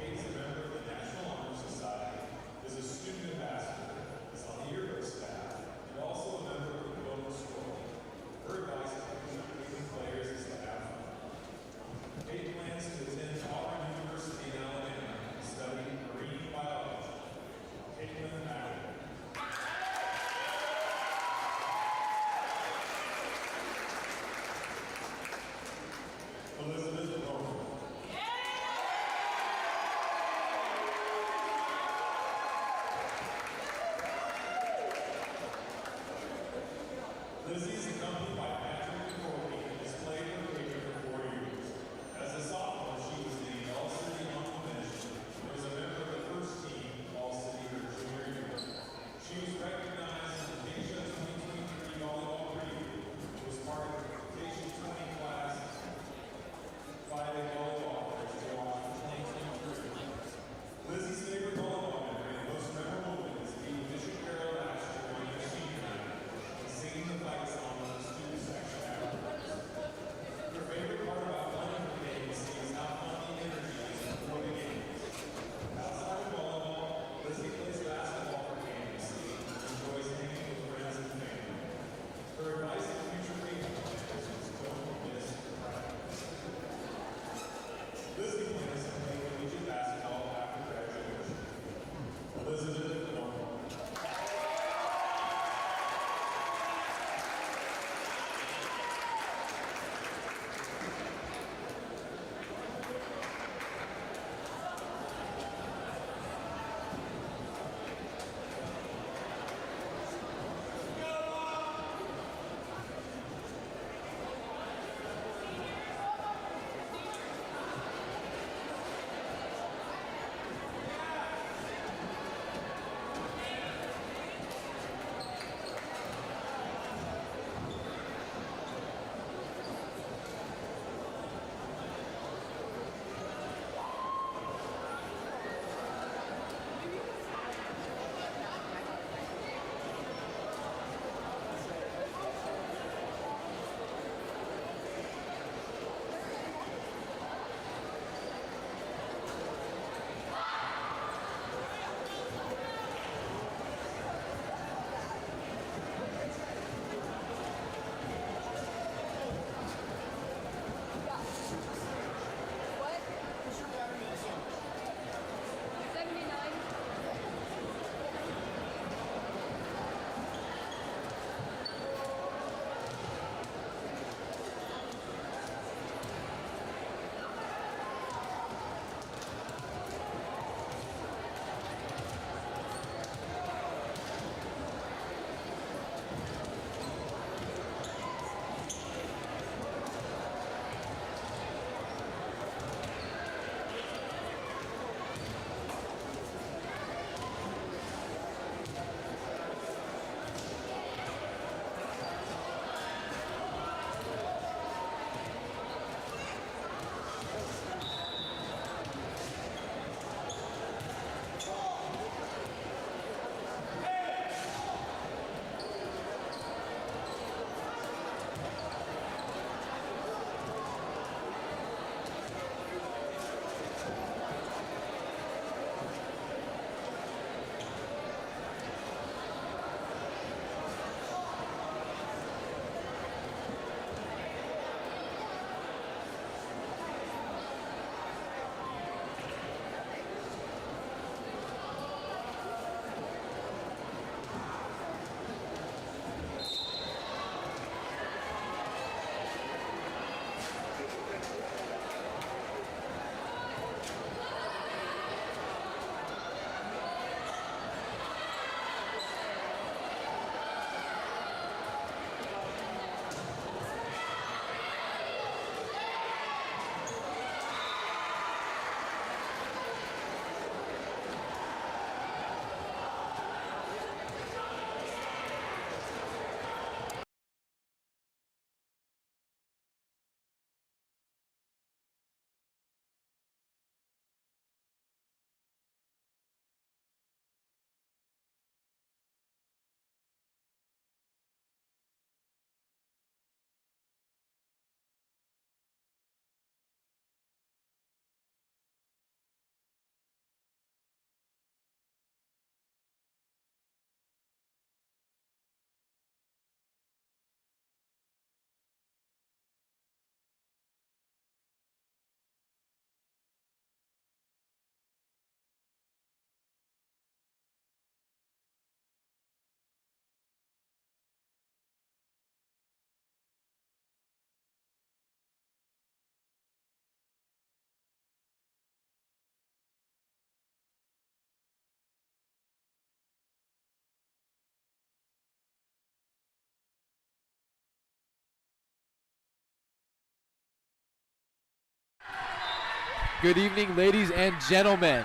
Good evening, ladies and gentlemen.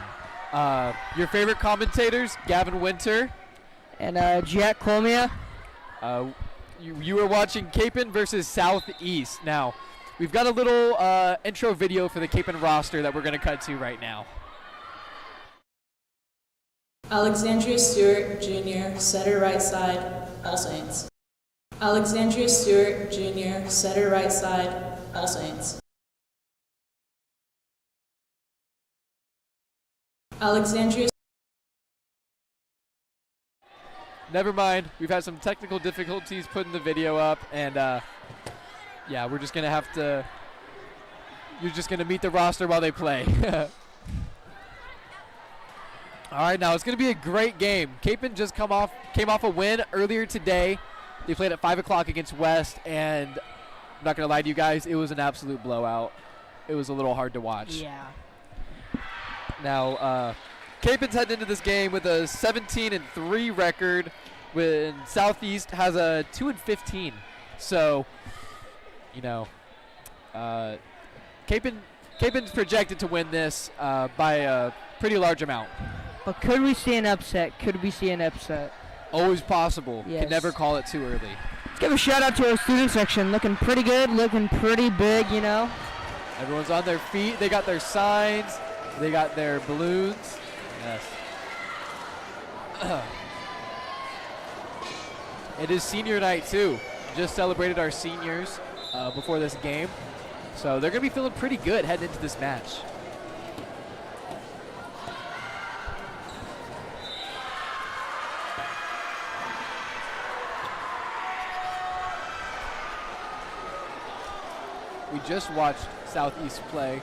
Your favorite commentators, Gavin Winter.
And Jack Colmia.
You are watching Capon versus Southeast. Now, we've got a little intro video for the Capon roster that we're going to cut to right now.
Alexandria Stewart, Jr., setter right side, All Saints. Alexandria Stewart, Jr., setter right side, All Saints. Alexandria.
Never mind. We've had some technical difficulties putting the video up, and yeah, we're just going to have to. You're just going to meet the roster while they play. All right, now it's going to be a great game. Capon just came off a win earlier today. They played at 5 o'clock against West, and I'm not going to lie to you guys, it was an absolute blowout. It was a little hard to watch.
Yeah.
Now, Capon's heading into this game with a 17-3 record, when Southeast has a 2-15. So, you know, Capon's projected to win this by a pretty large amount.
But could we see an upset? Could we see an upset?
Always possible.
Yes.
Can never call it too early.
Let's give a shout out to our student section. Looking pretty good, looking pretty big, you know.
Everyone's on their feet. They got their signs. They got their balloons. Yes. It is senior night too. Just celebrated our seniors before this game. So they're going to be feeling pretty good heading into this match. We just watched Southeast play.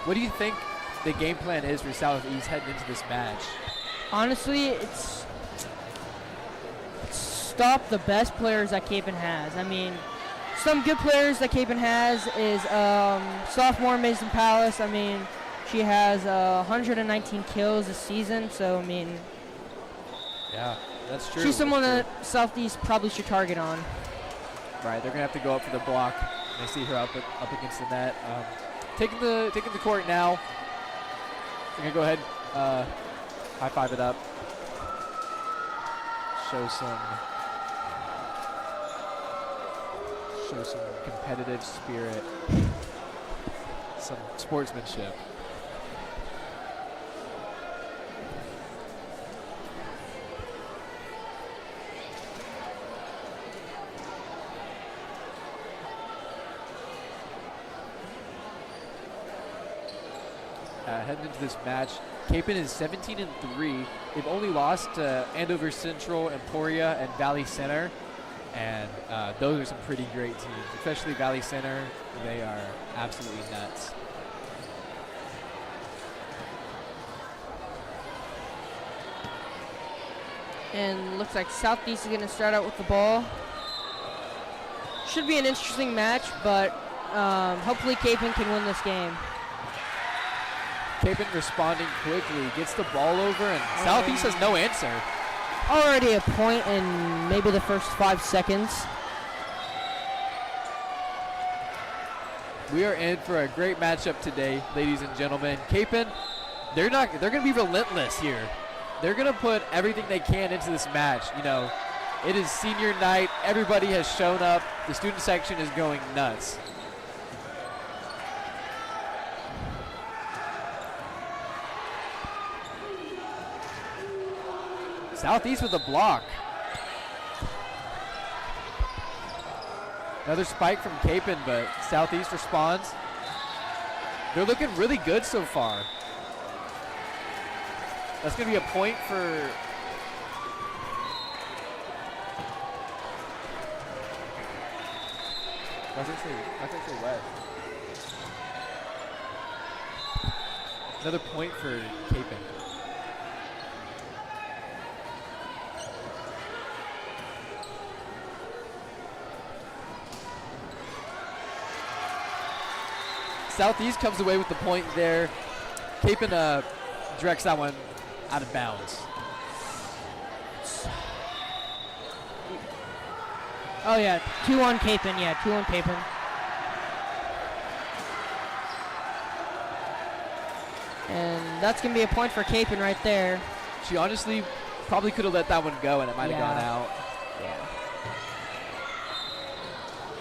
What do you think the game plan is for Southeast heading into this match?
Honestly, it's stop the best players that Capon has. I mean, some good players that Capon has is sophomore Mason Palace. I mean, she has 119 kills this season, so I mean,
yeah, that's true.
she's someone that Southeast probably should target on.
Right, they're gonna have to go up for the block. I see her up against the net. Taking the court now. We're gonna go ahead, high five it up. Show some competitive spirit, some sportsmanship. Heading into this match, Capon is 17-3. They've only lost to Andover Central, Emporia, and Valley Center, and those are some pretty great teams, especially Valley Center. They are absolutely nuts.
And looks like Southeast is going to start out with the ball. Should be an interesting match, but hopefully Capon can win this game.
Capon responding quickly, gets the ball over, and Southeast has no answer.
Already a point in maybe the first 5 seconds.
We are in for a great matchup today, ladies and gentlemen. Capon, they're going to be relentless here. They're going to put everything they can into this match. You know, it is senior night. Everybody has shown up. The student section is going nuts. Southeast with a block. Another spike from Capon, but Southeast responds. They're looking really good so far. That's going to be a point for... That's actually wet. Another point for Capon. Southeast comes away with the point there. Capon directs that one out of bounds.
Oh yeah, 2-1 Capon. Yeah, 2-1 Capon. And that's going to be a point for Capon right there.
She honestly probably could have let that one go, and it might have gone out.
Yeah.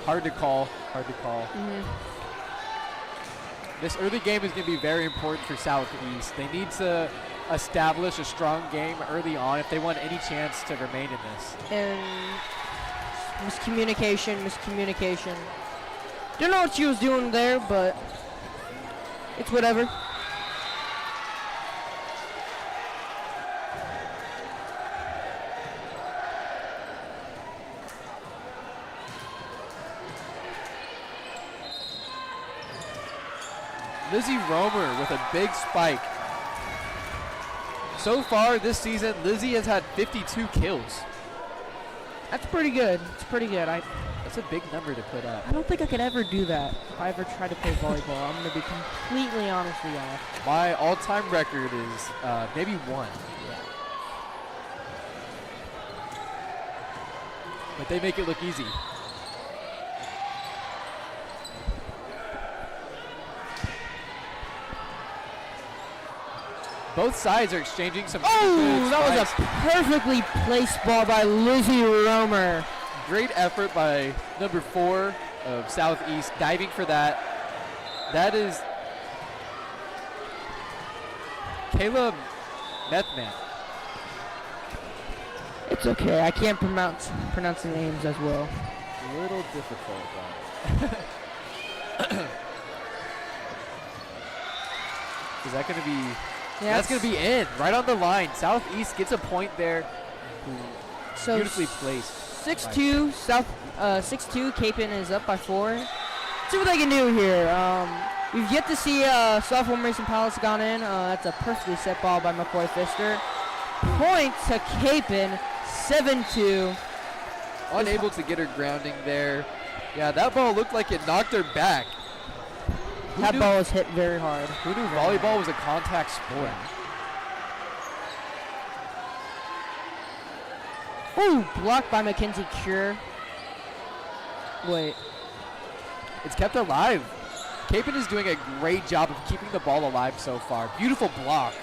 Hard to call. Hard to call. This early game is going to be very important for Southeast. They need to establish a strong game early on if they want any chance to remain in this.
And miscommunication. Don't know what she was doing there, but it's whatever.
Lizzie Romer with a big spike. So far this season, Lizzie has had 52 kills.
That's pretty good.
That's a big number to put up.
I don't think I could ever do that if I ever try to play volleyball. I'm going to be completely honest with y'all.
My all-time record is maybe 1. But they make it look easy. Both sides are exchanging some.
Oh, that was a perfectly placed ball by Lizzie Romer.
Great effort by number 4 of Southeast, diving for that. That is Kayla Methman.
It's okay. I can't pronounce the names as well.
A little difficult, but is that going to be?
Yeah,
that's going to be in right on the line. Southeast gets a point there.
So
beautifully placed.
6-2 South. 6-2. Capon is up by 4. Let's see what they can do here. We've yet to see sophomore Mason Palace gone in. That's a perfectly set ball by McCoy Pfister. Point to Capon. 7-2.
Unable to get her grounding there. Yeah, that ball looked like it knocked her back.
That ball was hit very hard.
Who knew volleyball was a contact sport?
Ooh, blocked by Mackenzie Cure. Wait.
It's kept alive. Capon is doing a great job of keeping the ball alive so far. Beautiful block.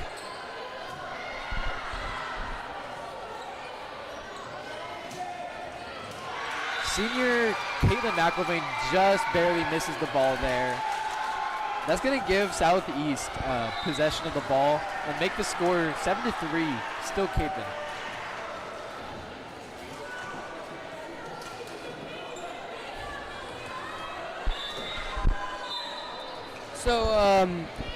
Senior Caitlin McIlvain just barely misses the ball there. That's going to give Southeast possession of the ball and make the score 7-3, still Capon.
So,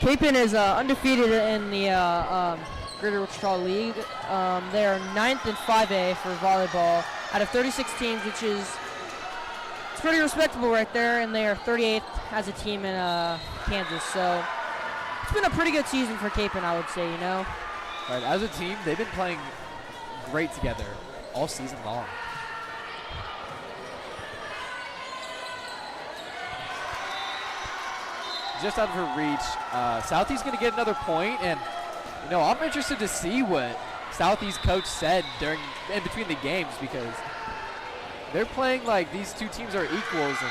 Capon is undefeated in the Greater Wichita League. They are 9th in 5A for volleyball out of 36 teams, which is pretty respectable right there, and they are 38th as a team in Kansas. So it's been a pretty good season for Capon, I would say, you know.
Right, as a team, they've been playing great together all season long. Just out of her reach. Southeast going to get another point, and you know, I'm interested to see what Southeast coach said in between the games, because they're playing like these two teams are equals, and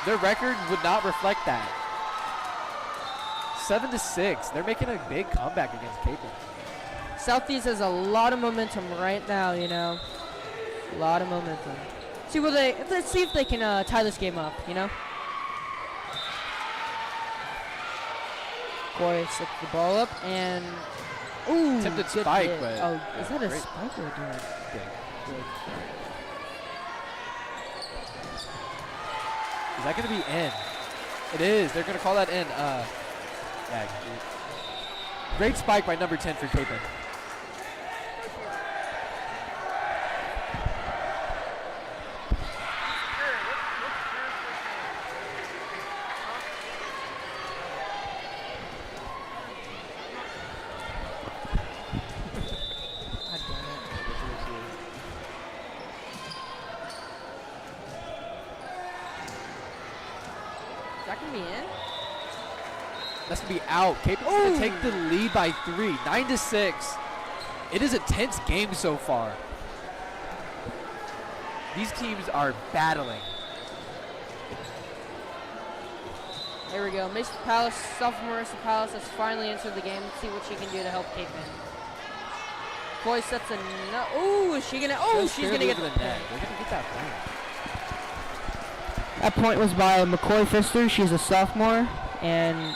their record would not reflect that. 7-6. They're making a big comeback against Capon.
Southeast has a lot of momentum right now, you know. A lot of momentum. Let's see if they can tie this game up, you know. Boy, set the ball up and ooh,
attempted
good
spike,
hit.
but
oh, is that a spike or a dunk?
Good. Is that going to be in? It is. They're going to call that in. Yeah. Great spike by number 10 for Capon.
That can be in.
That's going to be out. Capon's going to take the lead by 3, 9-6. It is a tense game so far. These teams are battling.
There we go. Mason Palace, sophomore Marissa Palace has finally entered the game. Let's see what she can do to help Cape in. Boy sets a no. Oh, is she gonna? Oh, she's gonna get the
net. They're gonna get that point.
That point was by McCoy Pfister. She's a sophomore, and I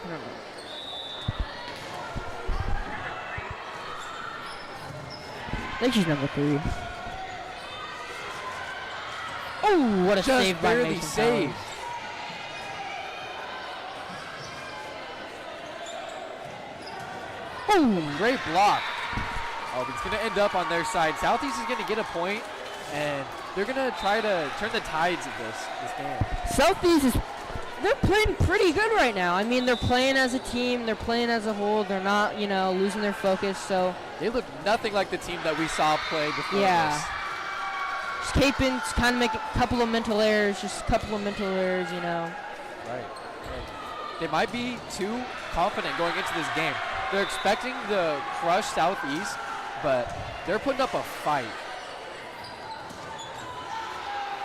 don't know. I think she's number 3. Oh, what a
Just
save by
barely
Mason
saved.
Palace.
Boom, great block. Oh, but it's going to end up on their side. Southeast is going to get a point, and they're going to try to turn the tides of this game.
Southeast they're playing pretty good right now. I mean, they're playing as a team. They're playing as a whole. They're not, losing their focus. So
they look nothing like the team that we saw play before
yeah.
this.
Just Capen's kind of make a couple of mental errors,
Right. And they might be too confident going into this game. They're expecting to crush Southeast, but they're putting up a fight.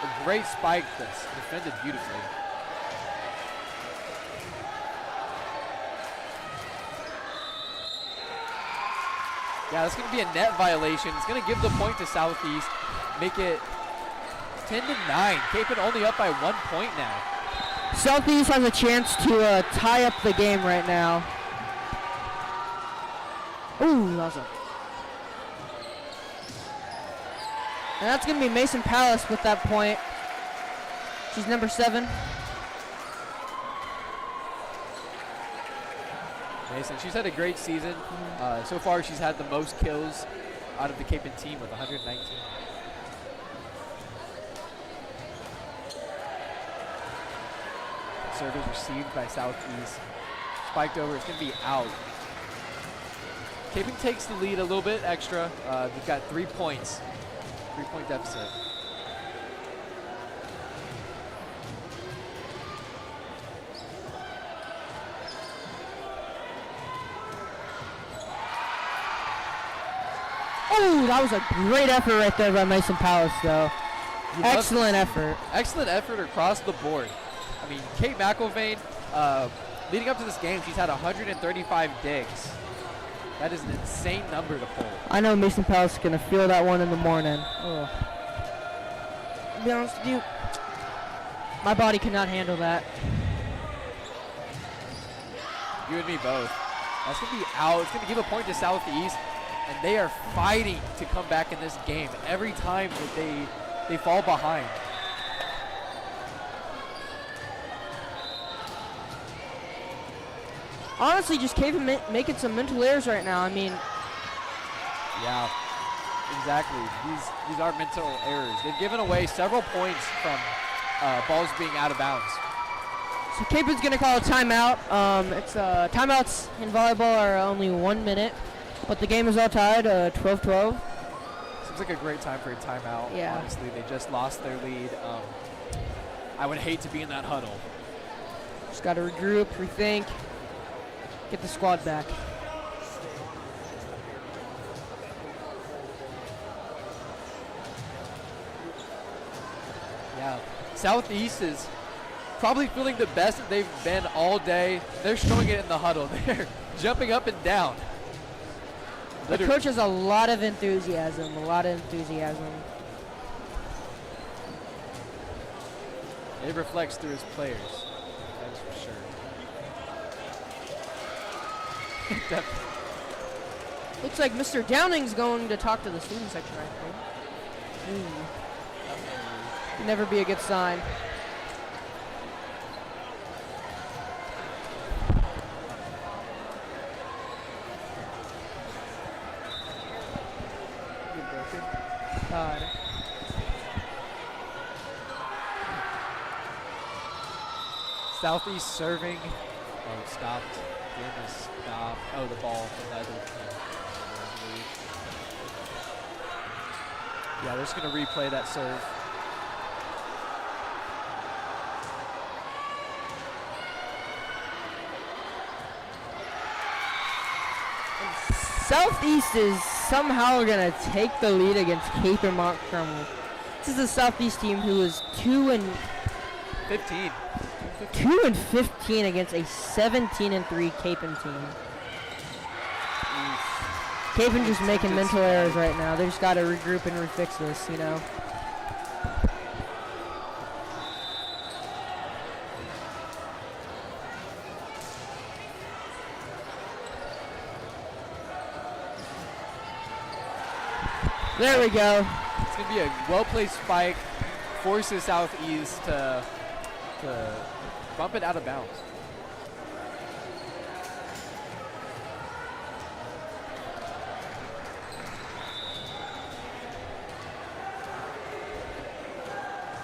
A great spike that's defended beautifully. Yeah, that's going to be a net violation. It's going to give the point to Southeast, make it 10-9. Capen only up by 1 point now.
Southeast has a chance to tie up the game right now. Ooh, that was a... And that's going to be Mason Palace with that point. She's number 7.
Mason, she's had a great season. So far, she's had the most kills out of the Capen team with 119. Serve is received by Southeast. Spiked over, it's going to be out. Capen takes the lead a little bit extra. They've got 3 points. 3-point deficit.
Oh, that was a great effort right there by Mason Palace, though. Excellent effort.
Excellent effort across the board. I mean, Kate McIlvain, leading up to this game, she's had 135 digs. That is an insane number to pull.
I know Mason Palace is going to feel that one in the morning. Oh. To be honest with you, my body cannot handle that.
You and me both. That's going to be out. It's going to give a point to Southeast, and they are fighting to come back in this game every time that they fall behind.
Honestly, just Caven making some mental errors right now. I mean,
yeah, exactly. These are mental errors. They've given away several points from balls being out of bounds.
so Capen's going to call a timeout. Timeouts in volleyball are only 1 minute, but the game is all tied, 12-12.
Seems like a great time for a timeout.
Yeah.
Honestly, they just lost their lead. I would hate to be in that huddle.
Just got to regroup, rethink, get the squad back.
Yeah. Southeast is probably feeling the best that they've been all day. They're showing it in the huddle. They're jumping up and down.
The coach has a lot of enthusiasm,
It reflects through his players. That's for sure. Definitely.
Looks like Mr. Downing's going to talk to the student section, I think. Never be a good sign. God.
Southeast serving. Oh, it stopped. Game is stopped. Oh, the ball from the other team. Yeah, they're just going to replay that serve.
Southeast is somehow going to take the lead against Cape and Montgomery. This is a Southeast team who is 2-2
15.
2-15 against a 17-3 Capon team. Capon just making mental errors right now. They just got to regroup and refix this, you know. There we go.
It's going to be a well-placed spike. Forces Southeast to bump it out of bounds.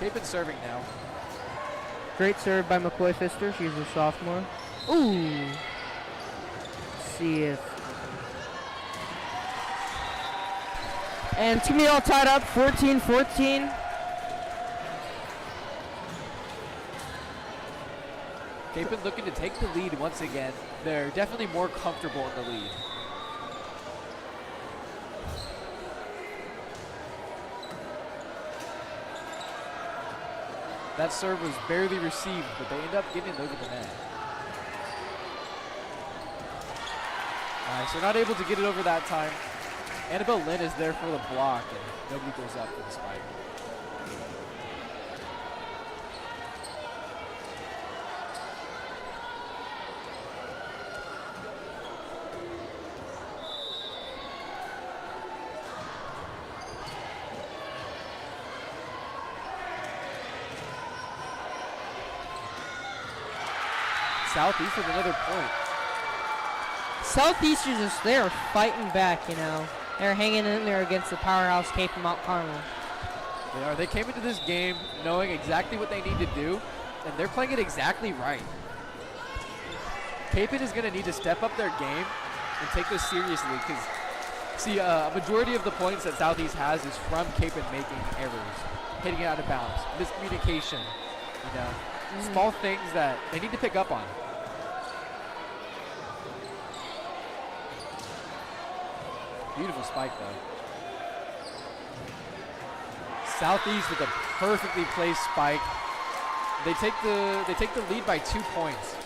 Capon serving now.
Great serve by McCoy Pfister. She's a sophomore. Ooh. Let's see if. And it's going to be all tied up, 14-14.
Capon looking to take the lead once again. They're definitely more comfortable in the lead. That serve was barely received, but they end up getting it over the net. Nice, they're not able to get it over that time. Annabelle Lynn is there for the block, and nobody goes up for the spike. Southeast with another point.
Southeast is just, they are fighting back, you know. They're hanging in there against the powerhouse Capon Mount Carmel.
They are. They came into this game knowing exactly what they need to do, and they're playing it exactly right. Capon is going to need to step up their game and take this seriously because, see, a majority of the points that Southeast has is from Capon making errors, hitting it out of bounds, miscommunication, you know, small things that they need to pick up on. Beautiful spike, though. Southeast with a perfectly placed spike. They take the lead by 2 points.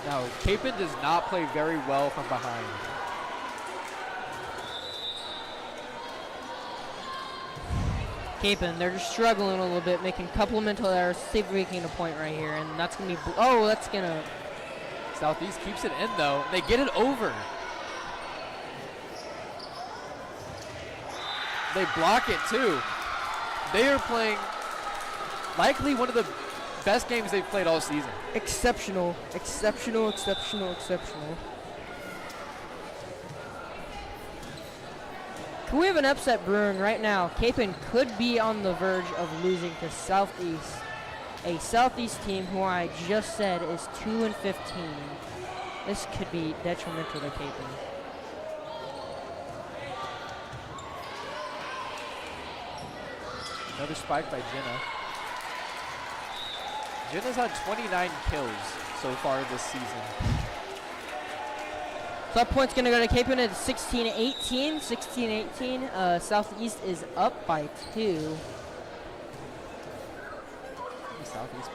Now, Capon does not play very well from behind.
Capon, they're just struggling a little bit, making a couple of mental errors. See if we can get a point right here, and that's gonna be. Oh, that's gonna.
Southeast keeps it in though. They get it over. They block it too. They are playing likely one of the best games they've played all season.
Exceptional, exceptional, exceptional, exceptional. Can we have an upset brewing right now? Capon could be on the verge of losing to Southeast, a Southeast team who I just said is 2-15. This could be detrimental to Capon.
Another spike by Jenna. Jenna's had 29 kills so far this season.
So that point's going to go to Capon at 16-18. 16-18. Southeast is up by 2.
Southeast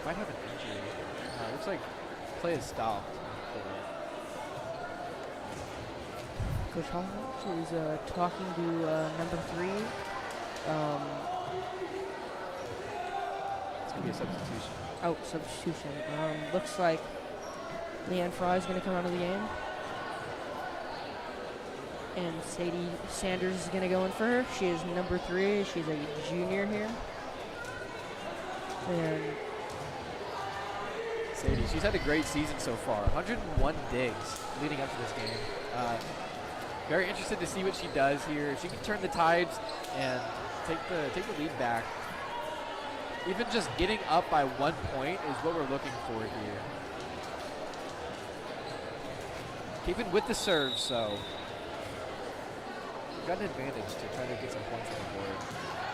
might have an injury. Looks like play is stopped.
Coach Holloway is talking to number 3.
It's going to be a substitution.
Oh, substitution. Looks like Leanne Fry is going to come out of the game. And Sadie Sanders is going to go in for her. She is number 3. She's a junior here. And
Sadie, she's had a great season so far. 101 digs leading up to this game. Very interested to see what she does here. If she can turn the tides and take the lead back. Even just getting up by 1 point is what we're looking for here. Keeping with the serve, so we've got an advantage to try to get some points on the board.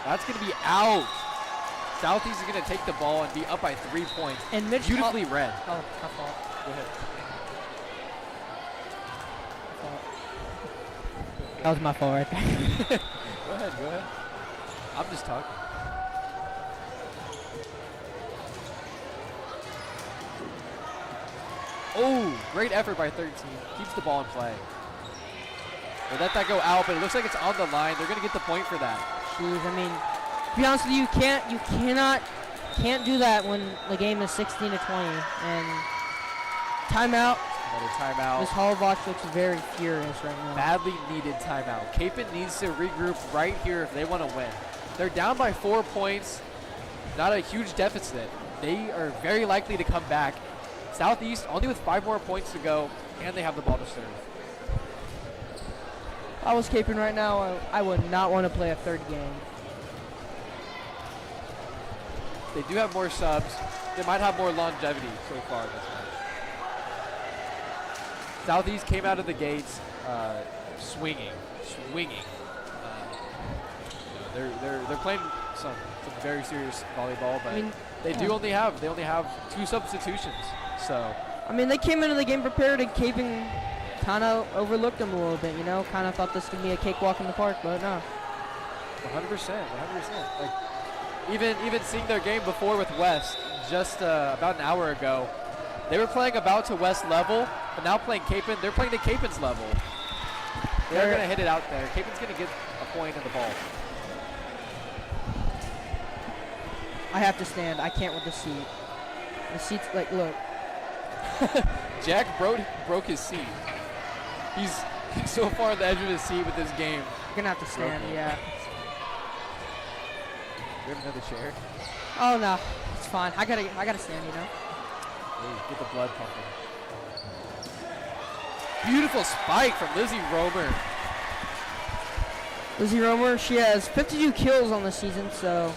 That's going to be out. Southeast is going to take the ball and be up by 3 points.
And Mitch
beautifully read.
Oh, my fault.
Go ahead.
That was my fault right there.
Go ahead, go ahead. I'm just talking. Oh, great effort by 13. Keeps the ball in play. They let that go out, but it looks like it's on the line. They're going to get the point for that.
Jeez, I mean, to be honest with you, can't do that when the game is 16 to 20. And timeout.
Another timeout.
Miss Hollbach looks very furious right now.
Badly needed timeout. Capon needs to regroup right here if they want to win. They're down by 4 points. Not a huge deficit. They are very likely to come back. Southeast only with 5 more points to go, and they have the ball to serve.
If I was Capon right now, I would not want to play a third game.
They do have more subs. They might have more longevity so far in this match. Southeast came out of the gates swinging. They're playing some very serious volleyball, but
I mean,
they only have 2 substitutions. So
I mean, they came into the game prepared, and Capon kind of overlooked them a little bit. You know, kind of thought this could be a cakewalk in the park, but no.
100%. Like even seeing their game before with West just about an hour ago, they were playing about to West level, but now playing Capon, they're playing to Capon's level. They're going to hit it out there. Capon's going to get a point in the ball.
I have to stand. I can't with the seat. The seat's like, look.
Jack broke his seat. He's so far on the edge of his seat with this game.
You're gonna have to stand, yeah.
You have another chair?
Oh no, it's fine. I gotta stand, you know.
Ooh, get the blood pumping. Beautiful spike from Lizzie Romer.
Lizzie Romer, she has 52 kills on the season, so.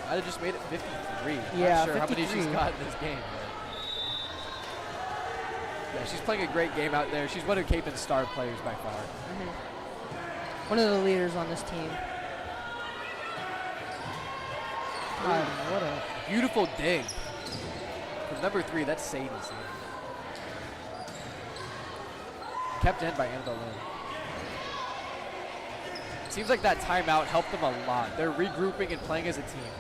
I'd have just made it 53.
Yeah,
Not sure
53.
how many she's got in this game. Yeah, she's playing a great game out there. She's one of Capon's star players by far.
One of the leaders on this team. God, what a
Beautiful dig. From number 3, that's Sadie's. Kept in by Annabelle Lynn. It seems like that timeout helped them a lot. They're regrouping and playing as a team.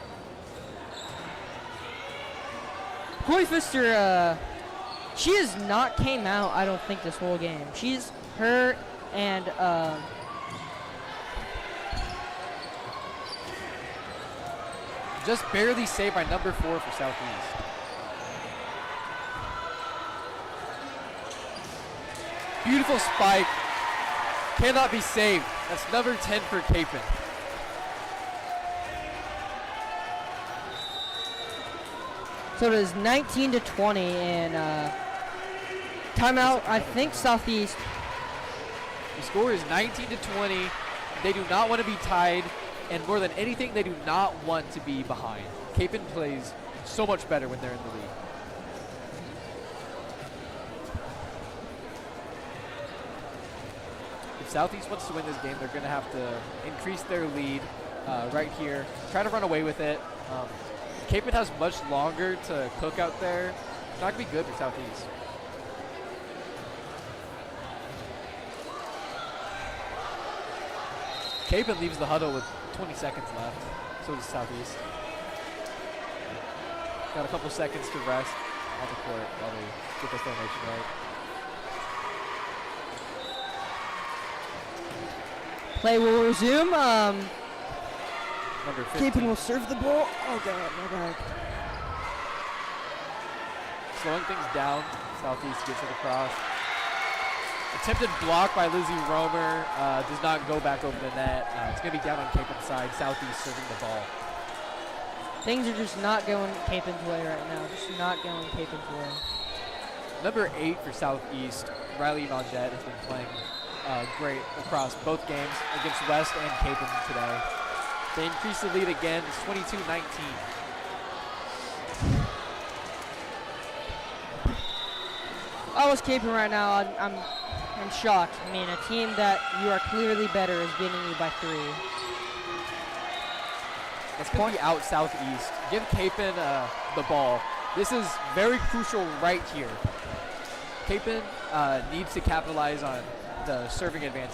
Chloe Pfister, she has not came out, I don't think, this whole game. She's her and
just barely saved by number 4 for Southeast. Beautiful spike. Cannot be saved. That's number 10 for Capon.
so it is 19 to 20 and timeout, I think Southeast.
The score is 19 to 20. They do not want to be tied, and more than anything, they do not want to be behind. Capon plays so much better when they're in the lead. If Southeast wants to win this game, they're going to have to increase their lead right here. Try to run away with it. Capon has much longer to cook out there. It's not going to be good for Southeast. Capon leaves the huddle with 20 seconds left. So does Southeast. Got a couple seconds to rest on the court while they get their formation right.
Play will resume.
Number 15.
Capon will serve the ball. Oh god, my god.
Slowing things down. Southeast gets it across. Attempted block by Lizzie Romer. Does not go back over the net. It's going to be down on Capon's side. Southeast serving the ball.
Things are just not going Capon's way right now. Just not going Capon's way.
Number 8 for Southeast, Riley Monjet, has been playing great across both games against West and Capon today. They increase the lead again. It's 22-19.
If I was Capon right now, I'm shocked. I mean, a team that you are clearly better is beating you by 3.
Let's go out Southeast. Give Capon the ball. This is very crucial right here. Capon needs to capitalize on the serving advantage.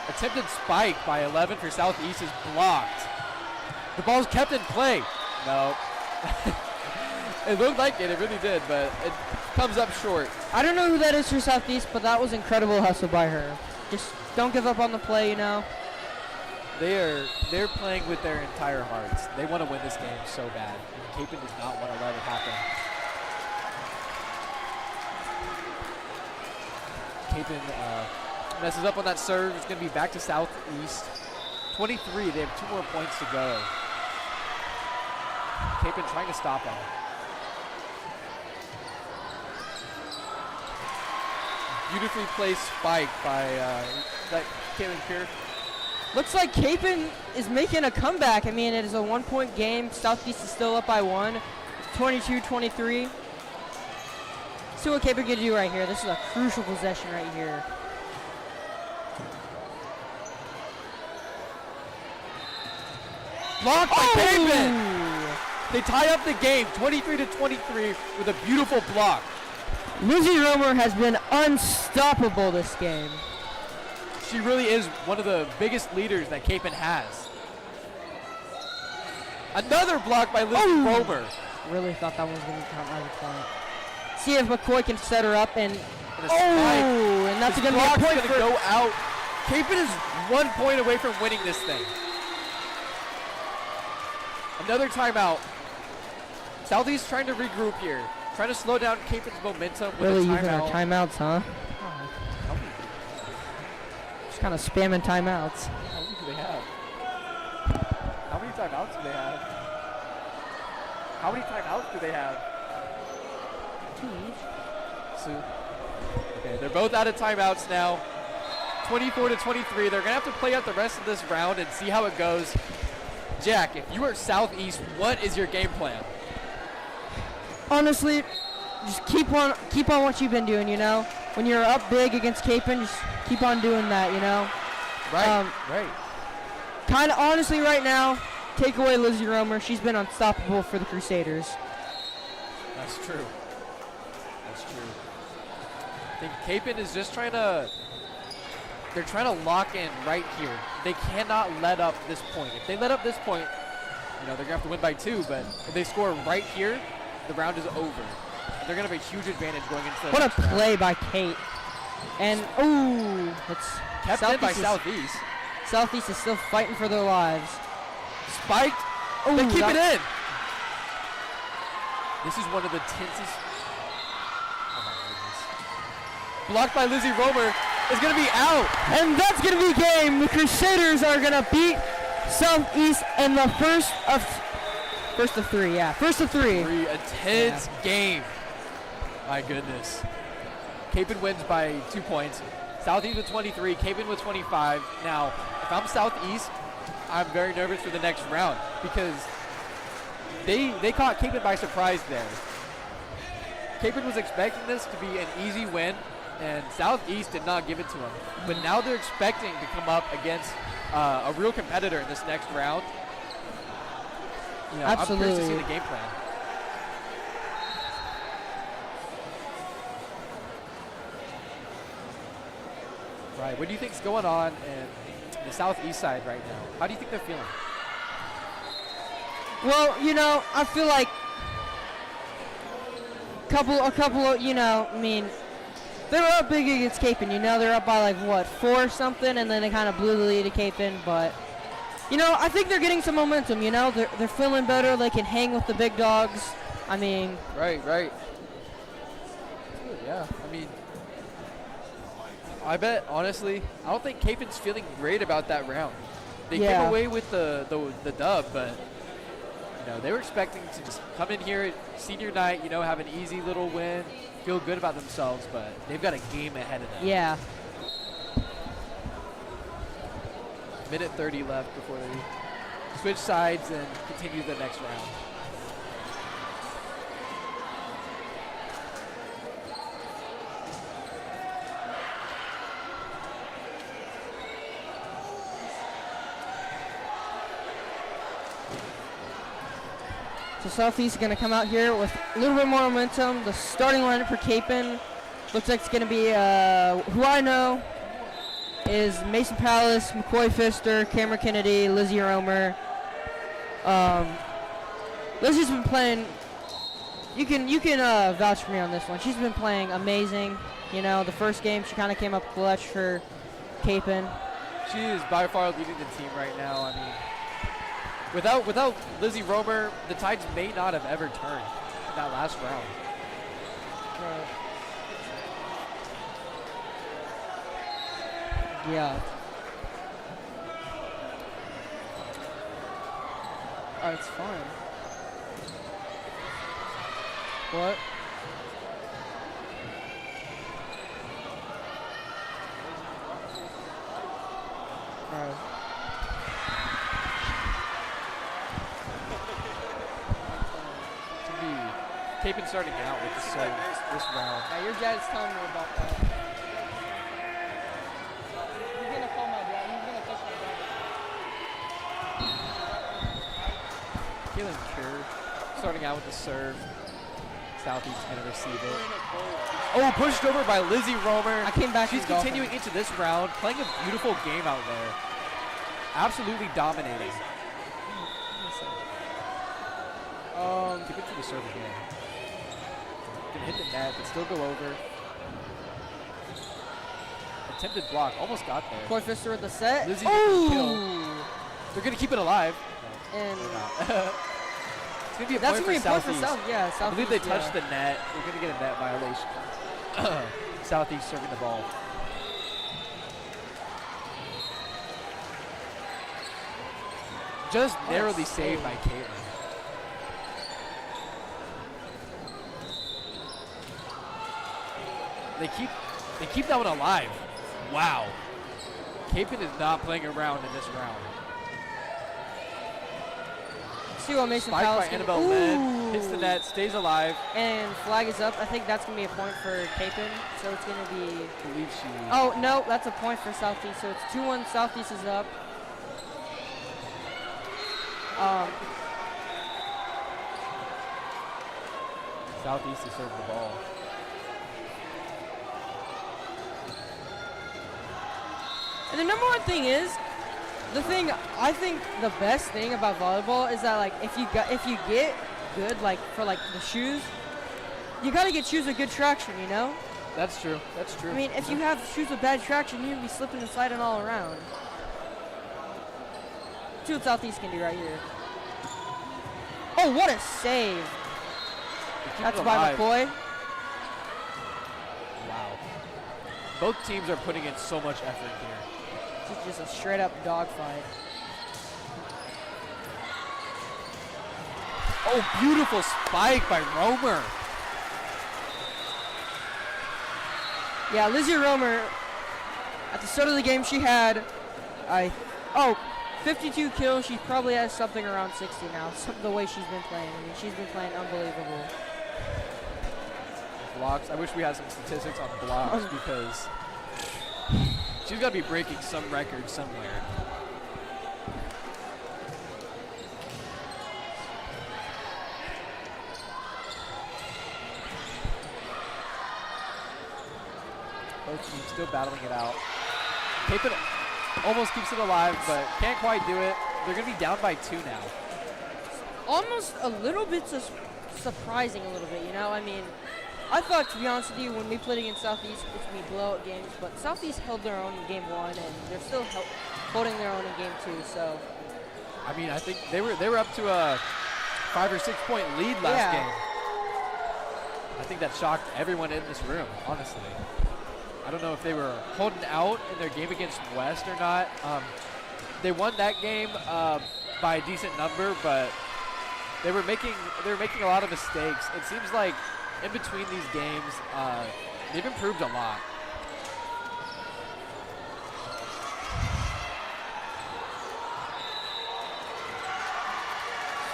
Attempted spike by 11 for Southeast is blocked. The ball's kept in play. No. It looked like it really did, but it comes up short.
I don't know who that is for Southeast, but that was incredible hustle by her. Just don't give up on the play, you know.
They're playing with their entire hearts. They want to win this game so bad. And Capon does not want to let it happen. Capon messes up on that serve. It's going to be back to Southeast. 23, they have 2 more points to go. Capon trying to stop him. Beautifully placed spike by that Caitlin Pierre.
Looks like Capon is making a comeback. I mean, it is a 1-point game. Southeast is still up by 1. 22-23. See what Capon can do right here. This is a crucial possession right here.
Blocked by Capon. They tie up the game, 23-23, with a beautiful block.
Lizzie Romer has been unstoppable this game.
She really is one of the biggest leaders that Capon has. Another block by Lizzie Romer.
Really thought that one was going to come out of point. See if McCoy can set her up and and that's going to be a point for
go out. Capon is 1 point away from winning this thing. Another timeout. Southeast trying to regroup here. Trying to slow down Capon's momentum with
really
a
using our
timeout.
timeouts, huh? Just kind of spamming timeouts.
How many do they have? How many timeouts do they have? How many timeouts do they have?
2 each.
So, okay, they're both out of timeouts now. 24-23. They're going to have to play out the rest of this round and see how it goes. Jack, if you are Southeast, what is your game plan?
Honestly, just keep on what you've been doing, you know? When you're up big against Capon, just keep on doing that, you know?
Right, right.
Kind of honestly right now, take away Lizzie Romer. She's been unstoppable for the Crusaders.
That's true. That's true. I think Capon is just trying to, they're trying to lock in right here. They cannot let up this point. If they let up this point, you know, they're going to have to win by 2, but if they score right here, the round is over. They're going to have a huge advantage going into the
What a
next round.
play by Kate. And, it's
Kept in by Southeast.
Southeast is still fighting for their lives.
Spiked. They keep it in. This is one of the tensest. Oh my goodness. Blocked by Lizzie Romer. Is going to be out.
And that's going to be game. The Crusaders are going to beat Southeast in the first of 3, yeah. First of 3.
A tense game. My goodness. Capon wins by 2 points. Southeast with 23, Capon with 25. Now, if I'm Southeast, I'm very nervous for the next round because they caught Capon by surprise there. Capon was expecting this to be an easy win, and Southeast did not give it to him. But now they're expecting to come up against a real competitor in this next round. You know,
Absolutely.
I'm curious to see the game plan. Right, what do you think's going on in the Southeast side right now? How do you think they're feeling?
Well, you know, I feel like a couple of, you know, I mean, they were up big against Capon, you know, they're up by like, what, 4 or something, and then they kind of blew the lead to Capon, but, you know, I think they're getting some momentum, you know, they're feeling better, they can hang with the big dogs, I mean.
Right. Yeah, I mean, I bet, honestly, I don't think Capon's feeling great about that round. They came away with the dub, but, you know, they were expecting to just come in here senior night, you know, have an easy little win, feel good about themselves, but they've got a game ahead of them.
Yeah.
Minute 30 left before they switch sides and continue the next round.
So Southeast is going to come out here with a little bit more momentum. The starting lineup for Capen looks like it's going to be who I know is Mason Palace, McCoy Pfister, Cameron Kennedy, Lizzie Romer. Lizzie's been playing. You can vouch for me on this one. She's been playing amazing. You know, the first game she kind of came up clutch for Capen.
She is by far leading the team right now. I mean, without Lizzie Romer, the Tides may not have ever turned in that last round.
Yeah. Oh, it's fine. What? Alright.
Capen starting out with this round.
Yeah, your dad's telling me about that. He's gonna call my dad. He's gonna touch my dad.
Kaylin Kerr starting out with the serve. Southeast is going to receive it. Oh, pushed over by Lizzie Romer.
I came back.
She's continuing into this round, playing a beautiful game out there. Absolutely dominating. Give it to the serve again. Can hit the net, but still go over. Attempted block, almost got there.
Coy Pfister with the set.
Lizzie with the kill. They're going to keep it alive.
And
They're not. It's going to be a
that's
point
going
for
to be a point for
Southeast.
South. Yeah, Southeast.
I believe they touched the net. We're going to get a net violation. Southeast serving the ball. Just narrowly saved by Caitlin. They keep that one alive. Wow. Capen is not playing around in this round.
See what Mason
Spiked
Palace
by Annabelle Lynn. Hits the net, stays alive.
And flag is up. I think that's going to be a point for Capen. So it's going to be.
I believe she.
Oh, no, that's a point for Southeast. So it's 2-1. Southeast is up.
Southeast has served the ball.
And the number one thing is, I think the best thing about volleyball is that like if you get good like for like the shoes, you gotta get shoes with good traction, you know?
That's true. That's true.
I mean, if you have shoes with bad traction, you're gonna be slipping and sliding all around. See what Southeast can do right here. Oh, what a save! That's by McCoy.
Wow. Both teams are putting in so much effort here.
This is just a straight up dogfight.
Oh, beautiful spike by Romer.
Yeah, Lizzie Romer, at the start of the game, she had, 52 kills. She probably has something around 60 now, the way she's been playing. I mean, she's been playing unbelievable.
Blocks. I wish we had some statistics on blocks because she's got to be breaking some record somewhere. Both teams still battling it out. Capen almost keeps it alive, but can't quite do it. They're going to be down by 2 now.
Almost a little bit surprising a little bit, you know? I mean, I thought, to be honest with you, when we played against Southeast, it's going to be blowout games, but Southeast held their own in game 1, and they're still holding their own in game 2, so.
I mean, I think they were up to a 5 or 6 point lead last game. I think that shocked everyone in this room, honestly. I don't know if they were holding out in their game against West or not. They won that game by a decent number, but they were making a lot of mistakes. It seems like in between these games, they've improved a lot.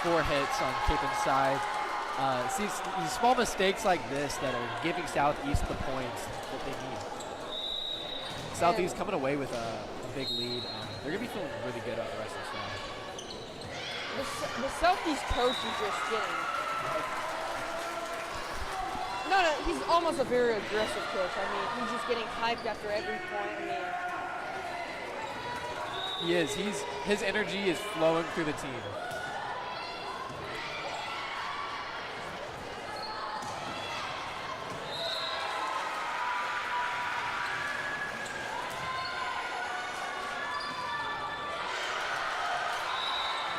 Four hits on Capen's side. See, these small mistakes like this that are giving Southeast the points that they need. Southeast coming away with a big lead. They're going to be feeling really good about the rest of this round.
The Southeast coach is just getting. No, he's almost a very aggressive coach. I mean, he's just getting hyped after every point. I mean,
He is. His energy is flowing through the team.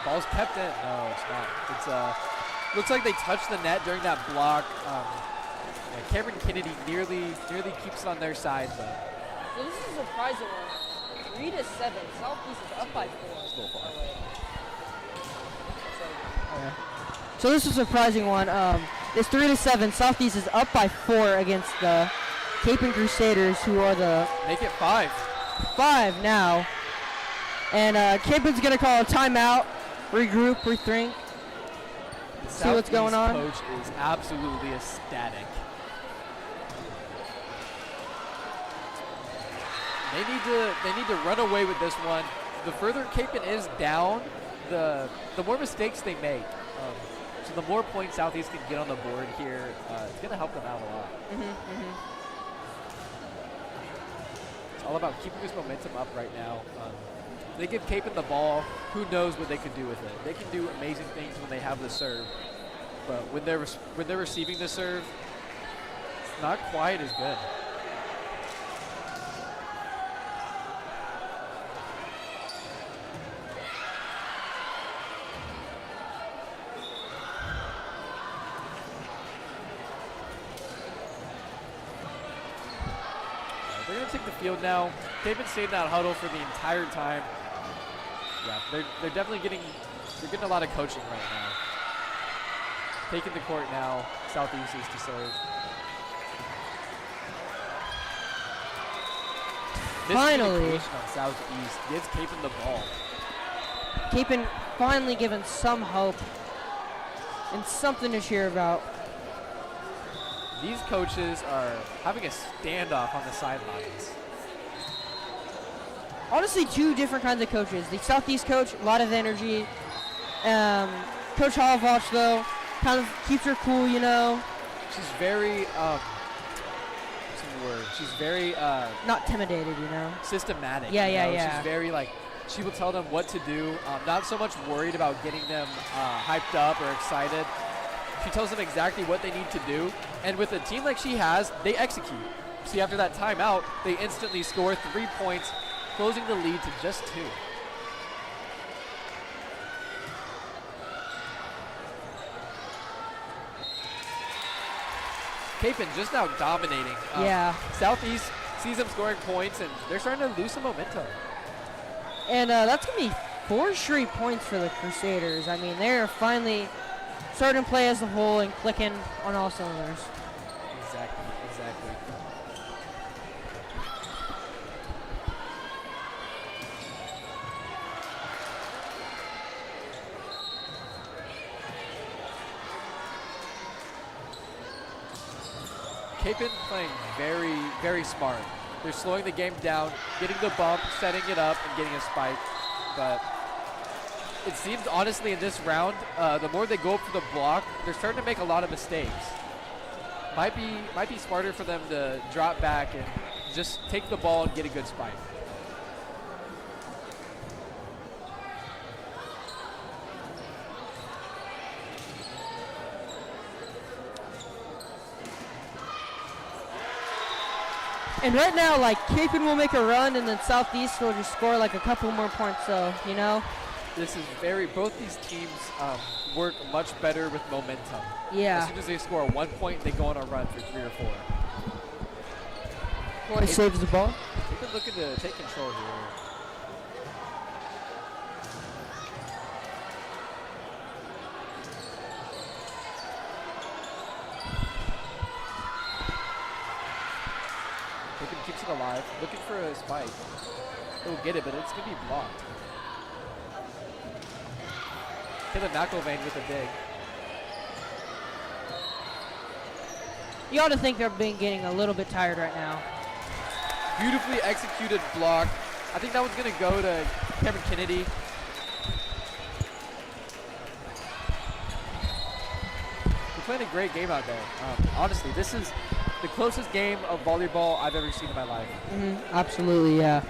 Ball's kept in. No, it's not. It's looks like they touched the net during that block. Yeah, Cameron Kennedy nearly keeps it on their side, but
so this is a surprising one. 3-7. Southeast is up by 4.
it's a little far.
So this is a surprising one. It's 3-7. Southeast is up by 4 against the Cape and Crusaders, who are the
Make it 5.
5 now. And Capen's gonna call a timeout, regroup, rethink, see what's going on.
Coach is absolutely ecstatic. They need to run away with this one. The further Capen is down, the more mistakes they make. So the more points Southeast can get on the board here, it's going to help them out a lot. It's all about keeping this momentum up right now. They give Capen the ball, who knows what they can do with it. They can do amazing things when they have the serve, but when they're receiving the serve, it's not quite as good. They're going to take the field now. Capen stayed in that huddle for the entire time. Yeah, they're definitely getting a lot of coaching right now. Taking the court now. Southeast is to serve.
Finally,
Miscommunication on Southeast gives Capen the ball.
Capen finally given some hope and something to cheer about.
These coaches are having a standoff on the sidelines.
Honestly, 2 different kinds of coaches. The Southeast coach, a lot of energy. Coach Halvoch, though, kind of keeps her cool, you know.
She's very, what's the word? She's very,
not intimidated, you know.
systematic.
Yeah,
you know?
yeah.
She's very, she will tell them what to do. Not so much worried about getting them hyped up or excited. She tells them exactly what they need to do. And with a team like she has, they execute. See, after that timeout, they instantly score 3 points, closing the lead to just 2. Capen just now dominating.
Yeah.
Southeast sees them scoring points, and they're starting to lose some momentum.
And that's going to be 4 straight points for the Crusaders. I mean, they're finally starting to play as a whole and clicking on all cylinders.
Exactly. Capen playing very, very smart. They're slowing the game down, getting the bump, setting it up, and getting a spike. But it seems, honestly, in this round, the more they go up for the block, they're starting to make a lot of mistakes. Might be smarter for them to drop back and just take the ball and get a good spike.
And right now, Capen will make a run, and then Southeast will just score a couple more points. So, you know.
This is both these teams work much better with momentum.
Yeah.
As soon as they score 1 point, they go on a run for 3 or 4.
Boy saves the ball.
They've been looking to take control here. Capen keeps it alive, looking for a spike. He'll get it, but it's going to be blocked. Taylor McIlvain with a dig.
You ought to think they're getting a little bit tired right now.
Beautifully executed block. I think that one's going to go to Cameron Kennedy. playing a great game out there. Honestly, this is the closest game of volleyball I've ever seen in my life.
Absolutely, yeah.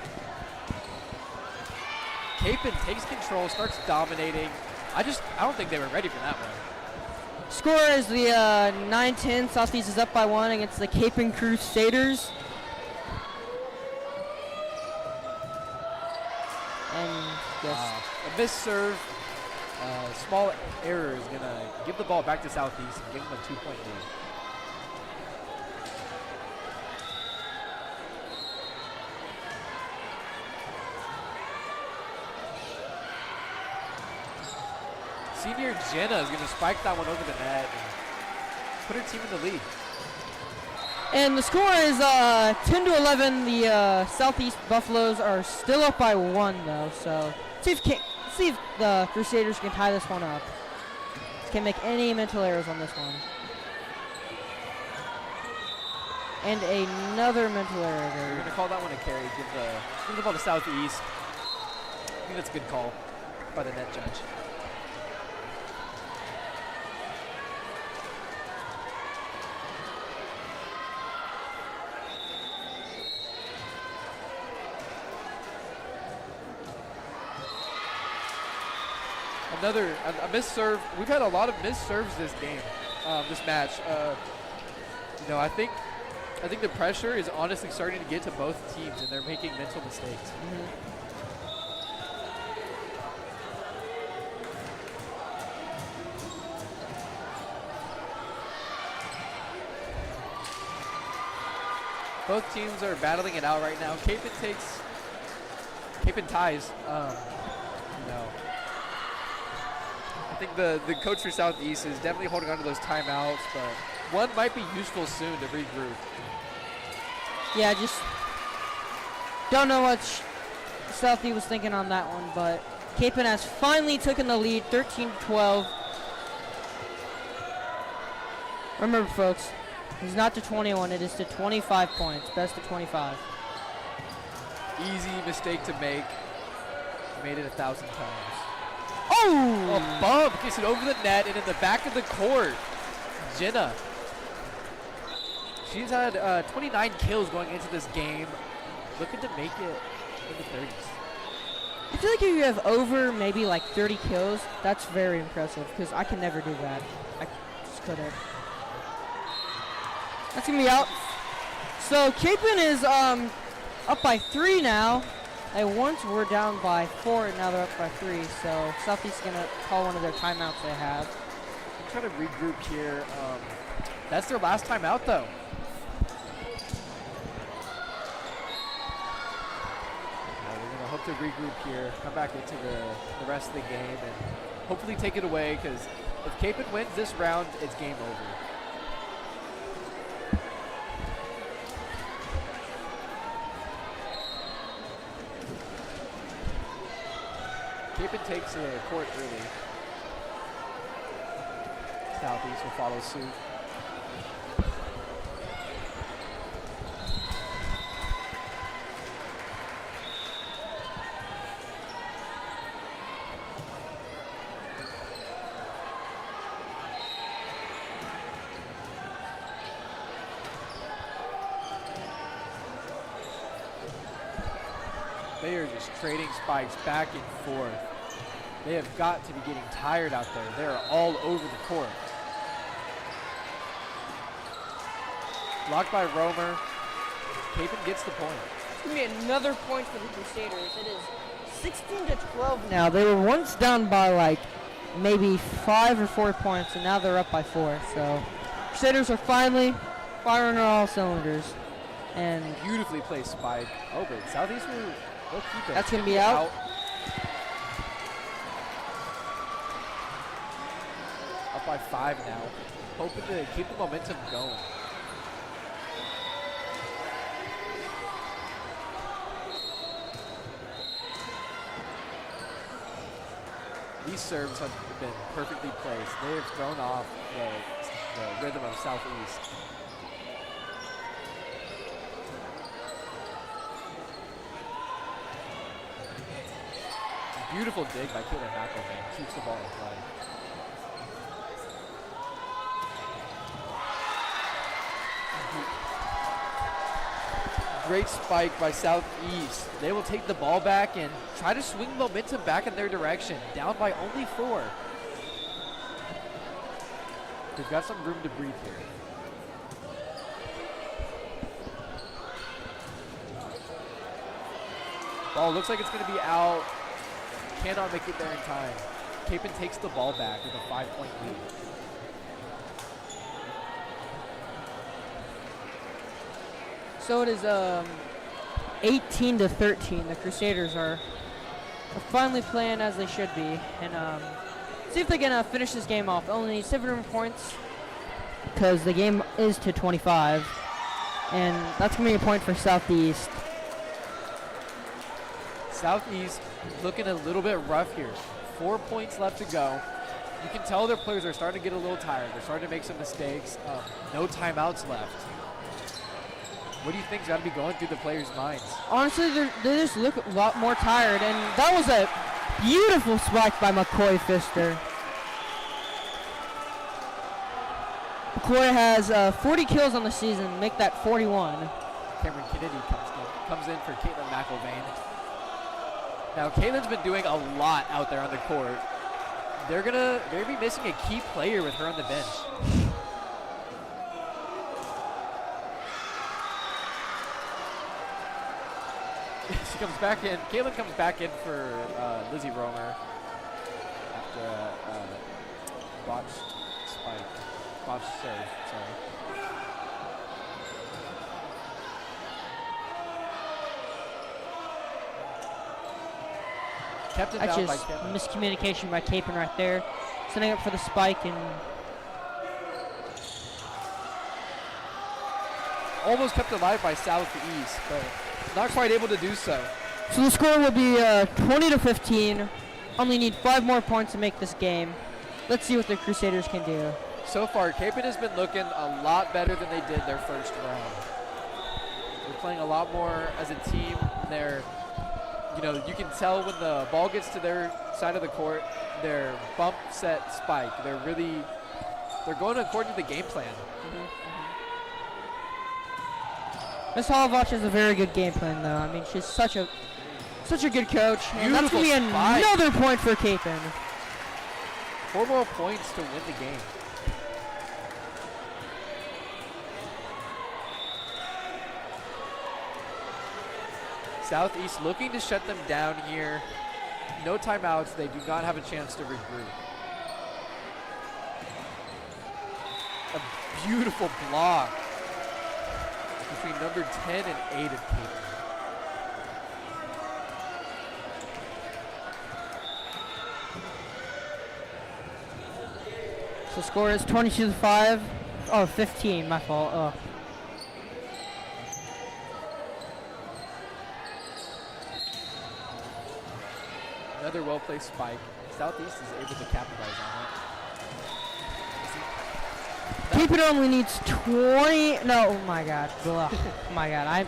Capon takes control, starts dominating. I don't think they were ready for that one.
Score is the 9-10. Southeast is up by 1 against the Capon Crusaders. And yes.
A missed serve, small error is going to give the ball back to Southeast and give them a 2-point lead. Senior Jenna is going to spike that one over the net and put her team in the lead.
And the score is 10-11. The Southeast Buffaloes are still up by 1, though. So see if the Crusaders can tie this one up. Can't make any mental errors on this one. And another mental error there.
We're going to call that one a carry. Give the ball to Southeast. I think that's a good call by the net judge. Another a missed serve. We've had a lot of missed serves this game, this match. I think the pressure is honestly starting to get to both teams, and they're making mental mistakes. Both teams are battling it out right now. Capon ties. I think the coach for Southeast is definitely holding on to those timeouts, but one might be useful soon to regroup.
Yeah, just don't know what Southeast was thinking on that one, but Capon has finally taken the lead, 13-12. Remember, folks, it's not to 21, it is to 25 points, best of 25.
Easy mistake to make. Made it 1,000 times.
Oh!
A bump gets it over the net and in the back of the court. Jenna. She's had 29 kills going into this game. Looking to make it in the 30s.
I feel like if you have over maybe like 30 kills, that's very impressive because I can never do that. I just couldn't. That's going to be out. So Capon is up by 3 now. They once were down by 4, and now they're up by 3. So Southeast is going to call one of their timeouts they have.
I'm trying to regroup here. That's their last timeout, though. We're going to hope to regroup here, come back into the rest of the game, and hopefully take it away, because if Capon wins this round, it's game over. Capon takes a court early. Southeast will follow suit. They are just trading spikes back and forth. They have got to be getting tired out there. They are all over the court. Blocked by Romer. Capon gets the point.
It's going to be another point for the Crusaders. It is 16-12 now. They were once down by like maybe 5 or 4 points, and now they're up by 4. So Crusaders are finally firing on all cylinders. And
Beautifully placed spike. Oh, but Southeast will keep it.
that's going to be out.
Up by 5 now. Hoping to keep the momentum going. These serves have been perfectly placed. They have thrown off the rhythm of Southeast. Beautiful dig by Caitlin McElvain. Keeps the ball in play. great spike by Southeast. They will take the ball back and try to swing momentum back in their direction. Down by only 4. They've got some room to breathe here. Ball looks like it's going to be out. Cannot make it there in time. Capon takes the ball back with a 5-point lead.
So it is 18-13. The Crusaders are finally playing as they should be, and see if they can finish this game off. Only need 7 more points because the game is to 25, and that's gonna be a point for Southeast.
Southeast looking a little bit rough here. 4 points left to go. You can tell their players are starting to get a little tired. They're starting to make some mistakes. No timeouts left. What do you think's got to be going through the players' minds?
Honestly, they just look a lot more tired, and that was a beautiful spike by McCoy Pfister. McCoy has 40 kills on the season, make that 41.
Cameron Kennedy comes in for Caitlin McIlvain. Now, Caitlin's been doing a lot out there on the court. They're gonna be missing a key player with her on the bench. She comes back in. Caitlin comes back in for Lizzie Romer after botched serve. Sorry. Kept it
That's
down by
just
Kevin.
miscommunication by Capon right there. Setting up for the spike and
Almost kept alive by Southeast, but not quite able to do so.
so the score will be 20-15. Only need 5 more points to make this game. Let's see what the Crusaders can do.
So far, Capon has been looking a lot better than they did their first round. They're playing a lot more as a team. They're, you can tell when the ball gets to their side of the court, their bump, set, spike. They're going according to the game plan.
Miss Hollowach has a very good game plan, though. I mean, she's such a good coach. And that's going to be
spike.
another point for Capon.
4 more points to win the game. Southeast looking to shut them down here. No timeouts. They do not have a chance to regroup. A beautiful block between number 10 and 8 of Capon.
So the score is 22-5. Oh, 15, my fault. Oh.
Another well-placed spike. Southeast is able to capitalize on it.
Capon only needs 20. No, oh my God. Ugh. Oh my God.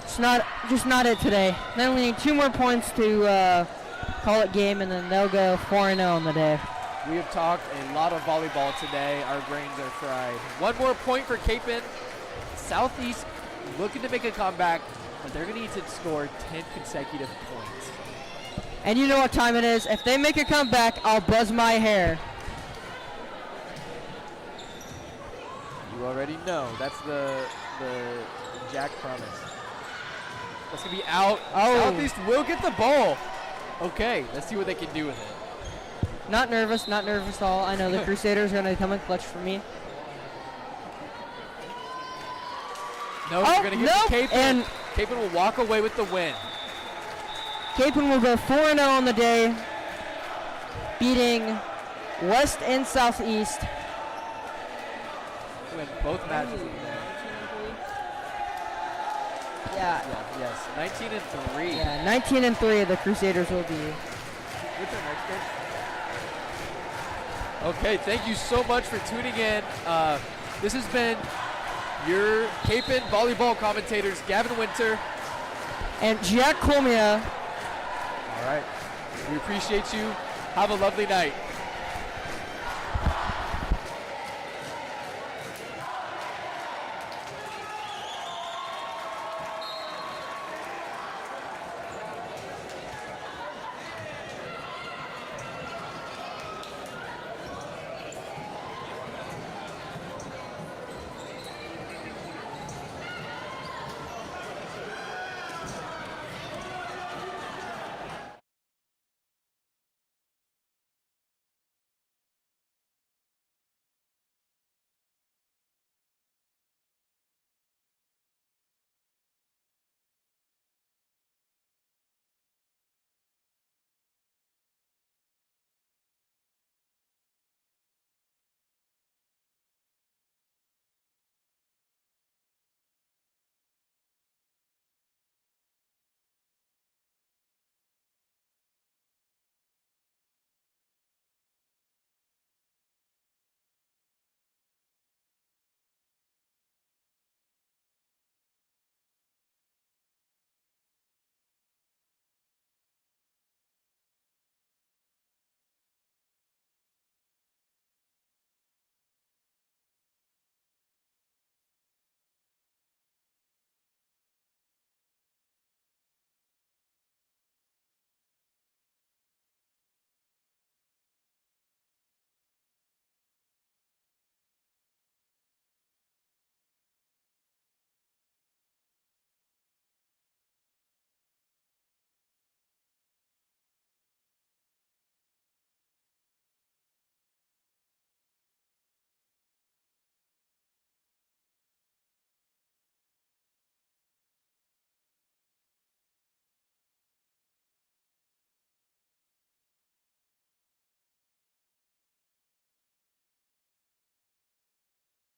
It's not it today. They only need 2 more points to call it game, and then they'll go 4-0 on the day.
We have talked a lot of volleyball today. Our brains are fried. 1 more point for Capon. Southeast looking to make a comeback, but they're going to need to score 10 consecutive points.
And you know what time it is. If they make a comeback, I'll buzz my hair.
You already know. That's the Jack promise. That's going to be out.
Oh.
Southeast will get the ball. Okay, let's see what they can do with it.
Not nervous at all. I know the Crusaders are going to come in clutch for me.
No, they're going to give it to Capon.
And
Capon will walk away with the win.
Capon will go 4-0 on the day, beating West and Southeast.
Win both matches.
Yeah.
Yes. 19-3.
Yeah, 19-3 the Crusaders will be.
What's our next game? Okay, thank you so much for tuning in. This has been your Capon volleyball commentators, Gavin Winter
and Jack Colmia.
All right. We appreciate you. Have a lovely night.